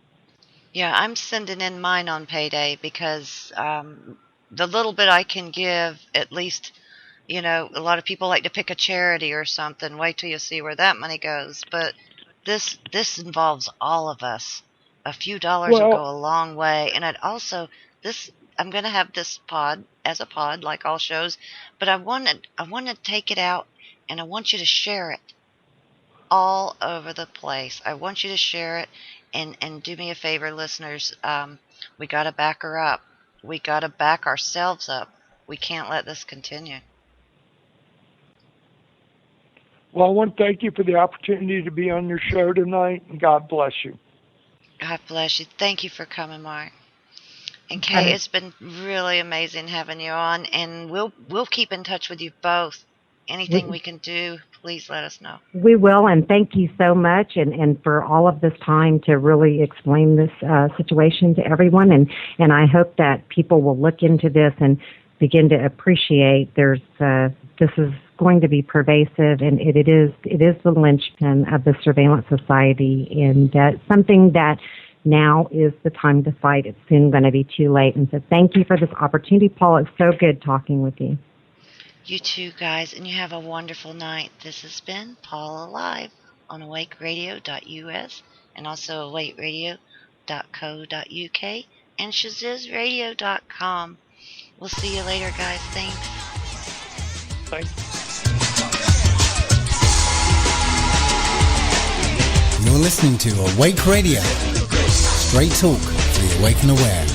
Yeah, I'm sending in mine on payday because the little bit I can give, at least, a lot of people like to pick a charity or something. Wait till you see where that money goes. But this involves all of us. A few dollars will go a long way. And I'm going to have this pod as a pod, like all shows, but I want to take it out, and I want you to share it all over the place. I want you to share it, and do me a favor, listeners. We got to back her up. we got to back ourselves up. We can't let this continue. Well, I want to thank you for the opportunity to be on your show tonight, and God bless you. God bless you. Thank you for coming, Mark. And Kaye, it's been really amazing having you on, and we'll keep in touch with you both. Anything we can do, please let us know. We will, and thank you so much, and for all of this time to really explain this situation to everyone. And I hope that people will look into this and begin to appreciate this is going to be pervasive, and it is the linchpin of the surveillance society, and something that now is the time to fight. It's soon going to be too late. And so thank you for this opportunity, Paula. It's so good talking with you. You too, guys, and you have a wonderful night. This has been Paula Live on awakeradio.us and also awakeradio.co.uk and shazizradio.com. We'll see you later, guys. Thanks. Thanks. You're listening to Awake Radio. Straight talk for the awake and aware.